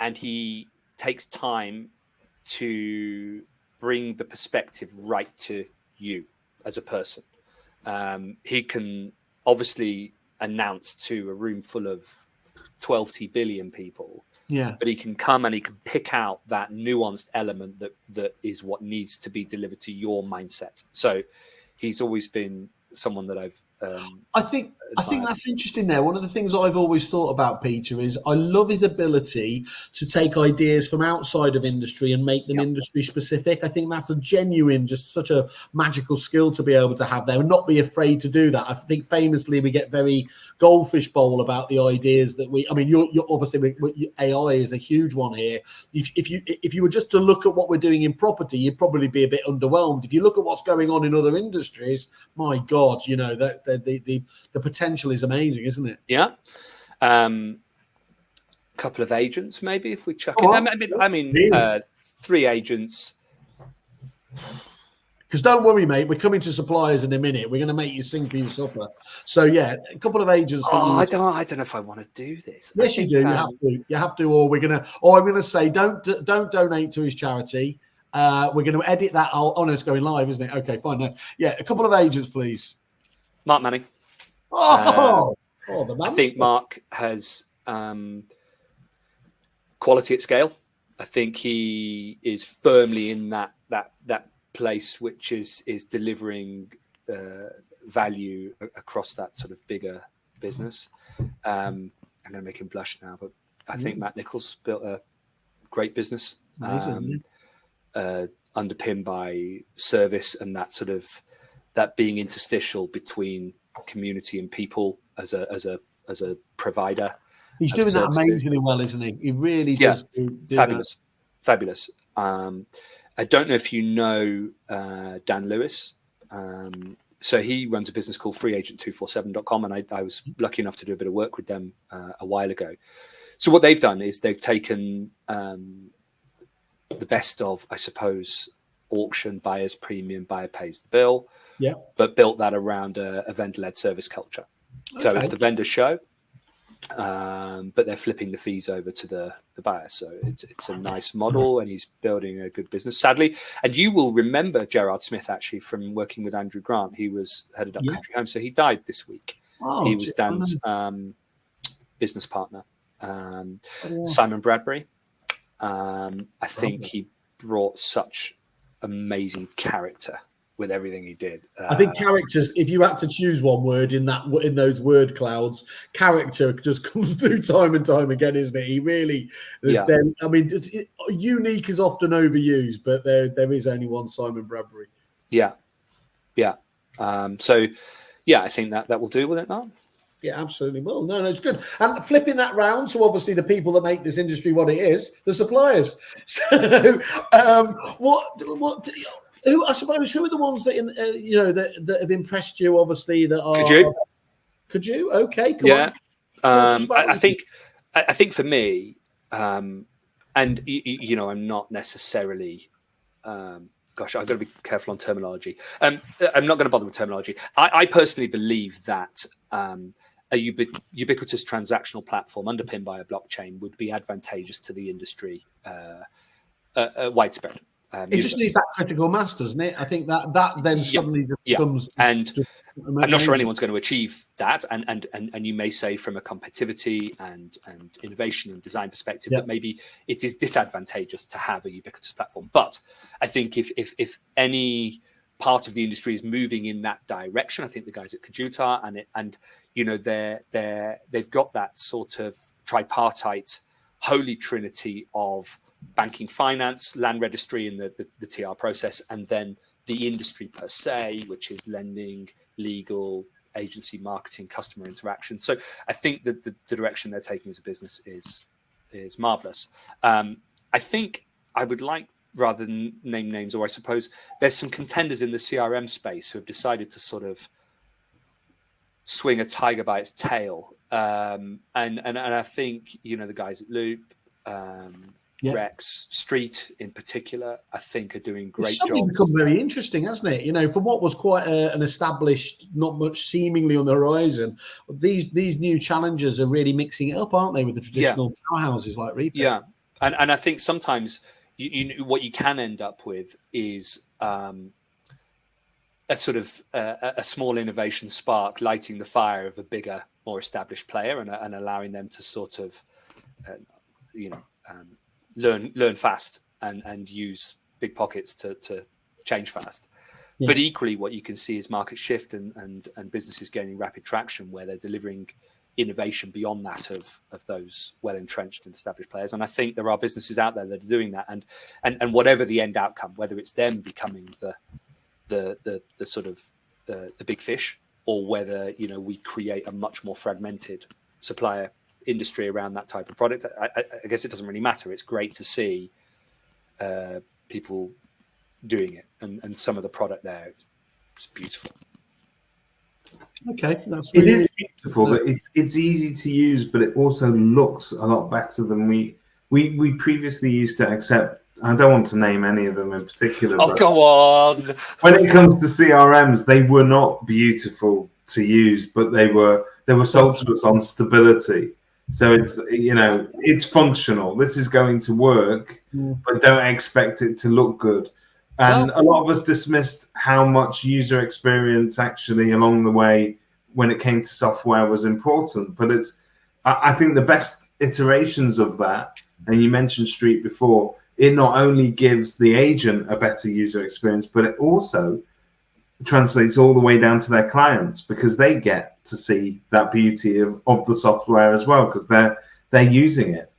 and he takes time to bring the perspective right to you as a person. He can obviously announce to a room full of 12 billion people, but he can come and he can pick out that nuanced element that is what needs to be delivered to your mindset. So he's always been someone that I've I think that's interesting there. One of the things I've always thought about Peter is I love his ability to take ideas from outside of industry and make them industry specific. I think that's a genuine, just such a magical skill to be able to have there and not be afraid to do that. I think famously we get very goldfish bowl about the ideas that you're obviously AI is a huge one here. If you were just to look at what we're doing in property, you'd probably be a bit underwhelmed. If you look at what's going on in other industries, my God, that the potential is amazing, isn't it? Yeah. Couple of agents, maybe, if we chuck in. 3 agents. Because don't worry, mate, we're coming to suppliers in a minute. We're going to make you sing for your supper. So yeah, a couple of agents. I don't know if I want to do this. Yes, you do. You have to. Or I'm going to say, don't donate to his charity. We're going to edit that. No, it's going live, isn't it? Okay, fine. No. Yeah, a couple of agents, please. Mark Manning. The man. I think Mark has quality at scale. I think he is firmly in that place which is delivering value across that sort of bigger business. I'm going to make him blush now, but I think Matt Nichols built a great business. Amazing, underpinned by service and that being interstitial between community and people as a provider. He's doing that amazingly well, isn't he? He really does. Fabulous. I don't know if you know Dan Lewis. So he runs a business called freeagent247.com, and I was lucky enough to do a bit of work with them a while ago. So what they've done is they've taken the best of, I suppose, auction, buyer's premium, buyer pays the bill, but built that around a vendor-led service culture. Okay. So it's the vendor show, but they're flipping the fees over to the buyer. So it's a nice model, and he's building a good business, sadly. And you will remember Gerard Smith, actually, from working with Andrew Grant. He was headed up Country Home, so he died this week. He was Dan's business partner. Simon Bradbury. I think he brought such amazing character with everything he did. I think characters, if you had to choose one word in those word clouds, character just comes through time and time again, isn't it? He really unique is often overused, but there is only one Simon Bradbury. I think that will do, will it not? Yeah, absolutely. Well, no, it's good. And flipping that round, so obviously the people that make this industry what it is, the suppliers. So, who are the ones that that have impressed you? Obviously, that are. Could you? Okay, come on. I think for me, and And I'm not necessarily. Gosh, I've got to be careful on terminology. I'm not going to bother with terminology. I personally believe that a ubiquitous transactional platform underpinned by a blockchain would be advantageous to the industry widespread. It just needs that critical mass, doesn't it? I think that then suddenly becomes. And I'm not sure anyone's going to achieve that. And you may say from a competitivity and innovation and design perspective that maybe it is disadvantageous to have a ubiquitous platform. But I think if any part of the industry is moving in that direction, I think the guys at Kajuta they've got that sort of tripartite holy trinity of banking, finance, land registry, and the TR process, and then the industry per se, which is lending, legal, agency, marketing, customer interaction. So I think that the direction they're taking as a business is marvelous. I think I would like, rather than name names, or I suppose there's some contenders in the CRM space who have decided to sort of swing a tiger by its tail. And I think, the guys at Loop, Rex, Street in particular, I think are doing great jobs. It's become very interesting, hasn't it? From what was quite an established, not much seemingly on the horizon, these new challengers are really mixing it up, aren't they, with the traditional powerhouses like Reaper? Yeah, and I think sometimes what you can end up with is a sort of a small innovation spark lighting the fire of a bigger, more established player and allowing them to sort of, learn fast and use big pockets to change fast. But equally, what you can see is market shift and businesses gaining rapid traction where they're delivering innovation beyond that of those well-entrenched and established players. And I think there are businesses out there that are doing that. And whatever the end outcome, whether it's them becoming the sort of the big fish, or whether we create a much more fragmented supplier industry around that type of product, I guess it doesn't really matter. It's great to see people doing it, and some of the product there, it's beautiful. Okay, that's really, it is beautiful, but it's easy to use, but it also looks a lot better than we previously used to accept. I don't want to name any of them in particular. Oh, go on. When it comes to CRMs, they were not beautiful to use, but they were sold to us on stability. So it's it's functional. This is going to work, but don't expect it to look good. And a lot of us dismissed how much user experience actually along the way when it came to software was important. But I think the best iterations of that, and you mentioned Street before, it not only gives the agent a better user experience, but it also translates all the way down to their clients, because they get to see that beauty of the software as well, because they're using it.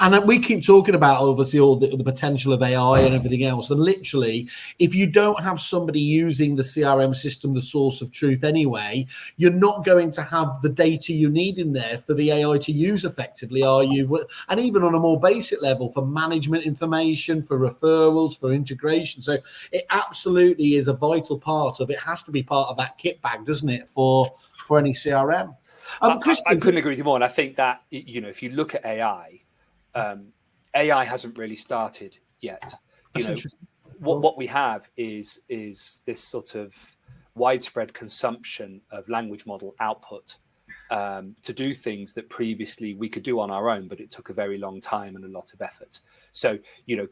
And we keep talking about, obviously, all the potential of AI and everything else. And literally, if you don't have somebody using the CRM system, the source of truth anyway, you're not going to have the data you need in there for the AI to use effectively, are you? And even on a more basic level, for management information, for referrals, for integration. So it absolutely is a vital part of it. Has to be part of that kit bag, doesn't it, for any CRM? I couldn't agree with you more. And I think that, if you look at AI, AI hasn't really started yet. What we have is this sort of widespread consumption of language model output to do things that previously we could do on our own, but it took a very long time and a lot of effort. So,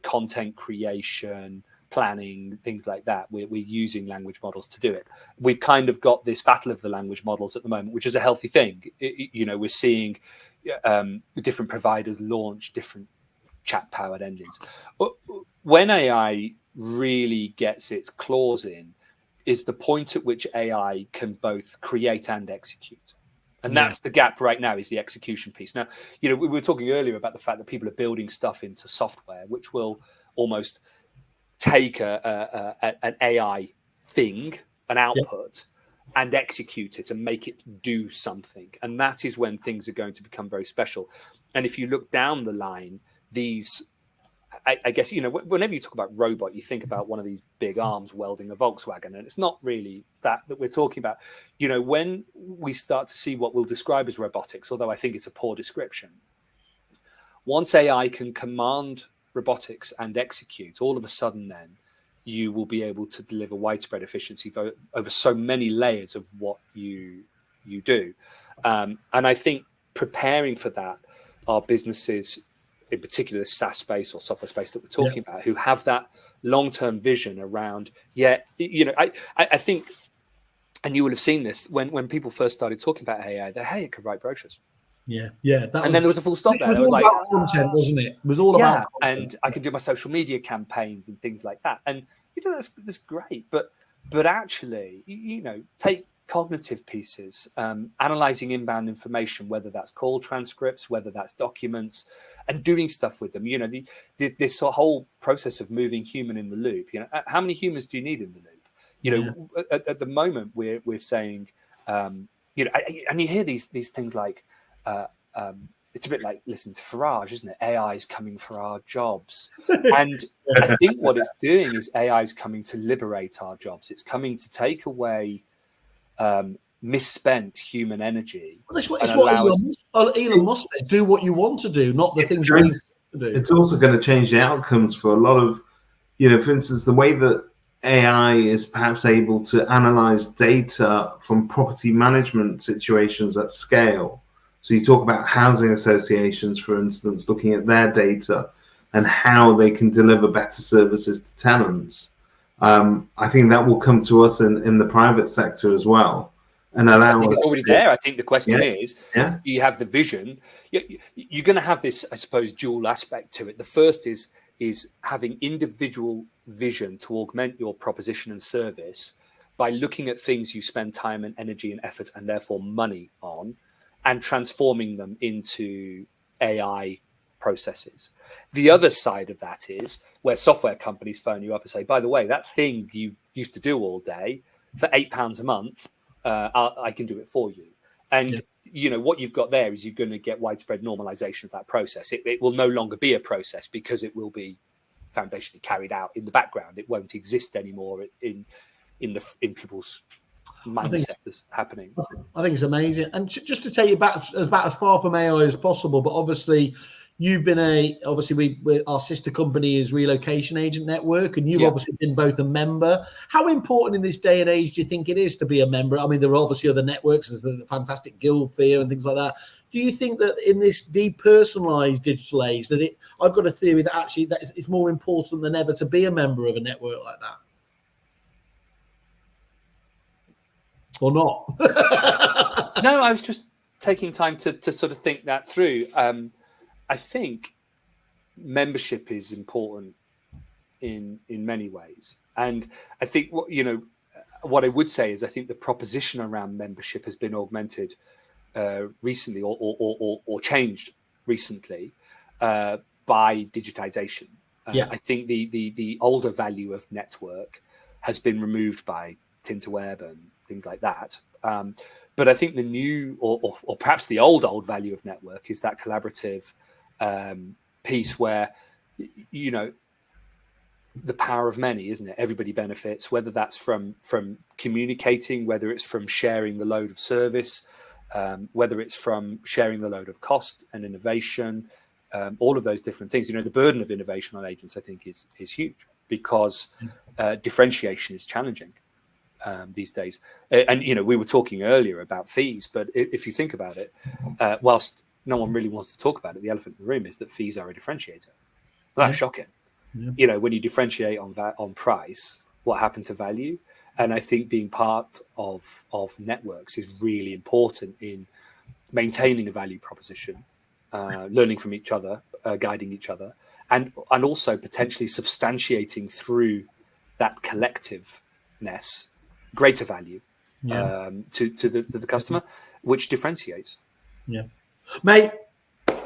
content creation, planning, things like that, we're using language models to do it. We've kind of got this battle of the language models at the moment, which is a healthy thing. We're seeing different providers launch different chat-powered engines. When AI really gets its claws in is the point at which AI can both create and execute. And that's the gap right now, is the execution piece. Now, we were talking earlier about the fact that people are building stuff into software, which will almost take an AI thing, an output, and execute it and make it do something. And that is when things are going to become very special. And if you look down the line, these, I guess, whenever you talk about robot, you think about one of these big arms welding a Volkswagen. And it's not really that we're talking about. When we start to see what we'll describe as robotics, although I think it's a poor description, once AI can command robotics and execute, all of a sudden then you will be able to deliver widespread efficiency over so many layers of what you do. And I think preparing for that are businesses, in particular the SaaS space or software space that we're talking about, who have that long-term vision around, I think, and you will have seen this when people first started talking about AI, that, hey, it could write brochures. Yeah. And then there was a full stop there. It was all about content, wasn't it? It was all about content. And I could do my social media campaigns and things like that. And that's great. But actually, take cognitive pieces, analyzing inbound information, whether that's call transcripts, whether that's documents, and doing stuff with them. This whole process of moving human in the loop. How many humans do you need in the loop? At the moment we're saying, and you hear these things like. It's a bit like listening to Farage, isn't it? AI is coming for our jobs. And I think what it's doing is AI is coming to liberate our jobs. It's coming to take away misspent human energy. Well, it's what Elon Musk said, do what you want to do, not the things you need to do. It's also going to change the outcomes for a lot of, for instance, the way that AI is perhaps able to analyze data from property management situations at scale. So you talk about housing associations, for instance, looking at their data and how they can deliver better services to tenants. I think that will come to us in the private sector as well. And allow us. It's already there. I think the question is, you have the vision. You're going to have this, I suppose, dual aspect to it. The first is having individual vision to augment your proposition and service by looking at things you spend time and energy and effort and therefore money on, and transforming them into AI processes. The other side of that is where software companies phone you up and say, by the way, that thing you used to do all day for £8 a month, I can do it for you. And what you've got there is you're going to get widespread normalization of that process. It will no longer be a process because it will be foundationally carried out in the background. It won't exist anymore in people's mindset is happening. I think it's amazing. And just to take you back as far from AI as possible, but obviously you've been our sister company is Relocation Agent Network, and you've obviously been both a member. How important in this day and age do you think it is to be a member? I mean, there are obviously other networks, there's the fantastic Guild Fear and things like that. Do you think that in this depersonalized digital age I've got a theory that actually it's more important than ever to be a member of a network like that? Or not? No, I was just taking time to sort of think that through. I think membership is important in many ways, and I think what I would say is I think the proposition around membership has been augmented recently or changed recently by digitization. I think the older value of network has been removed by Tinterweb and things like that. But I think the new or perhaps the old value of network is that collaborative piece where, the power of many, isn't it? Everybody benefits, whether that's from communicating, whether it's from sharing the load of service, whether it's from sharing the load of cost and innovation, all of those different things. The burden of innovation on agents, I think, is huge because differentiation is challenging these days. And we were talking earlier about fees, but if you think about it, whilst no one really wants to talk about it, the elephant in the room is that fees are a differentiator. Well, that's shocking. When you differentiate on price, what happened to value? And I think being part of networks is really important in maintaining a value proposition, learning from each other, guiding each other, and also potentially substantiating through that collectiveness greater value to the customer, which differentiates. Mate,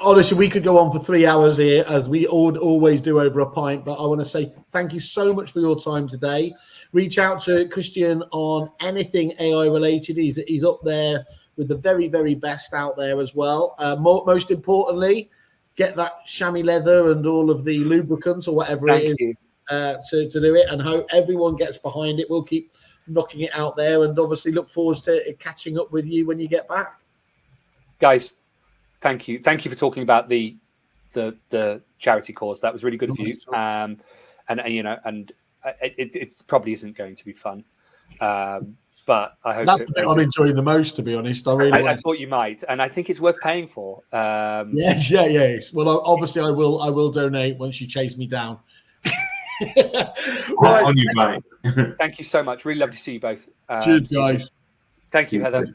honestly, we could go on for 3 hours here, as we always do over a pint, but I want to say thank you so much for your time today. Reach out to Christian on anything AI related. He's up there with the very, very best out there as well. Most importantly, get that chamois leather and all of the lubricants or whatever it is to do it, and hope everyone gets behind it. We'll keep knocking it out there, and obviously look forward to catching up with you when you get back. Guys, thank you for talking about the the charity cause. That was really good of you. And it probably isn't going to be fun. But I hope that's the bit I'm enjoying the most, to be honest. I thought you might, and I think it's worth paying for. Yes. Well, obviously, I will donate once you chase me down. Right. On you, mate. Thank you so much. Really love to see you both. Cheers, guys. Thank you, Heather.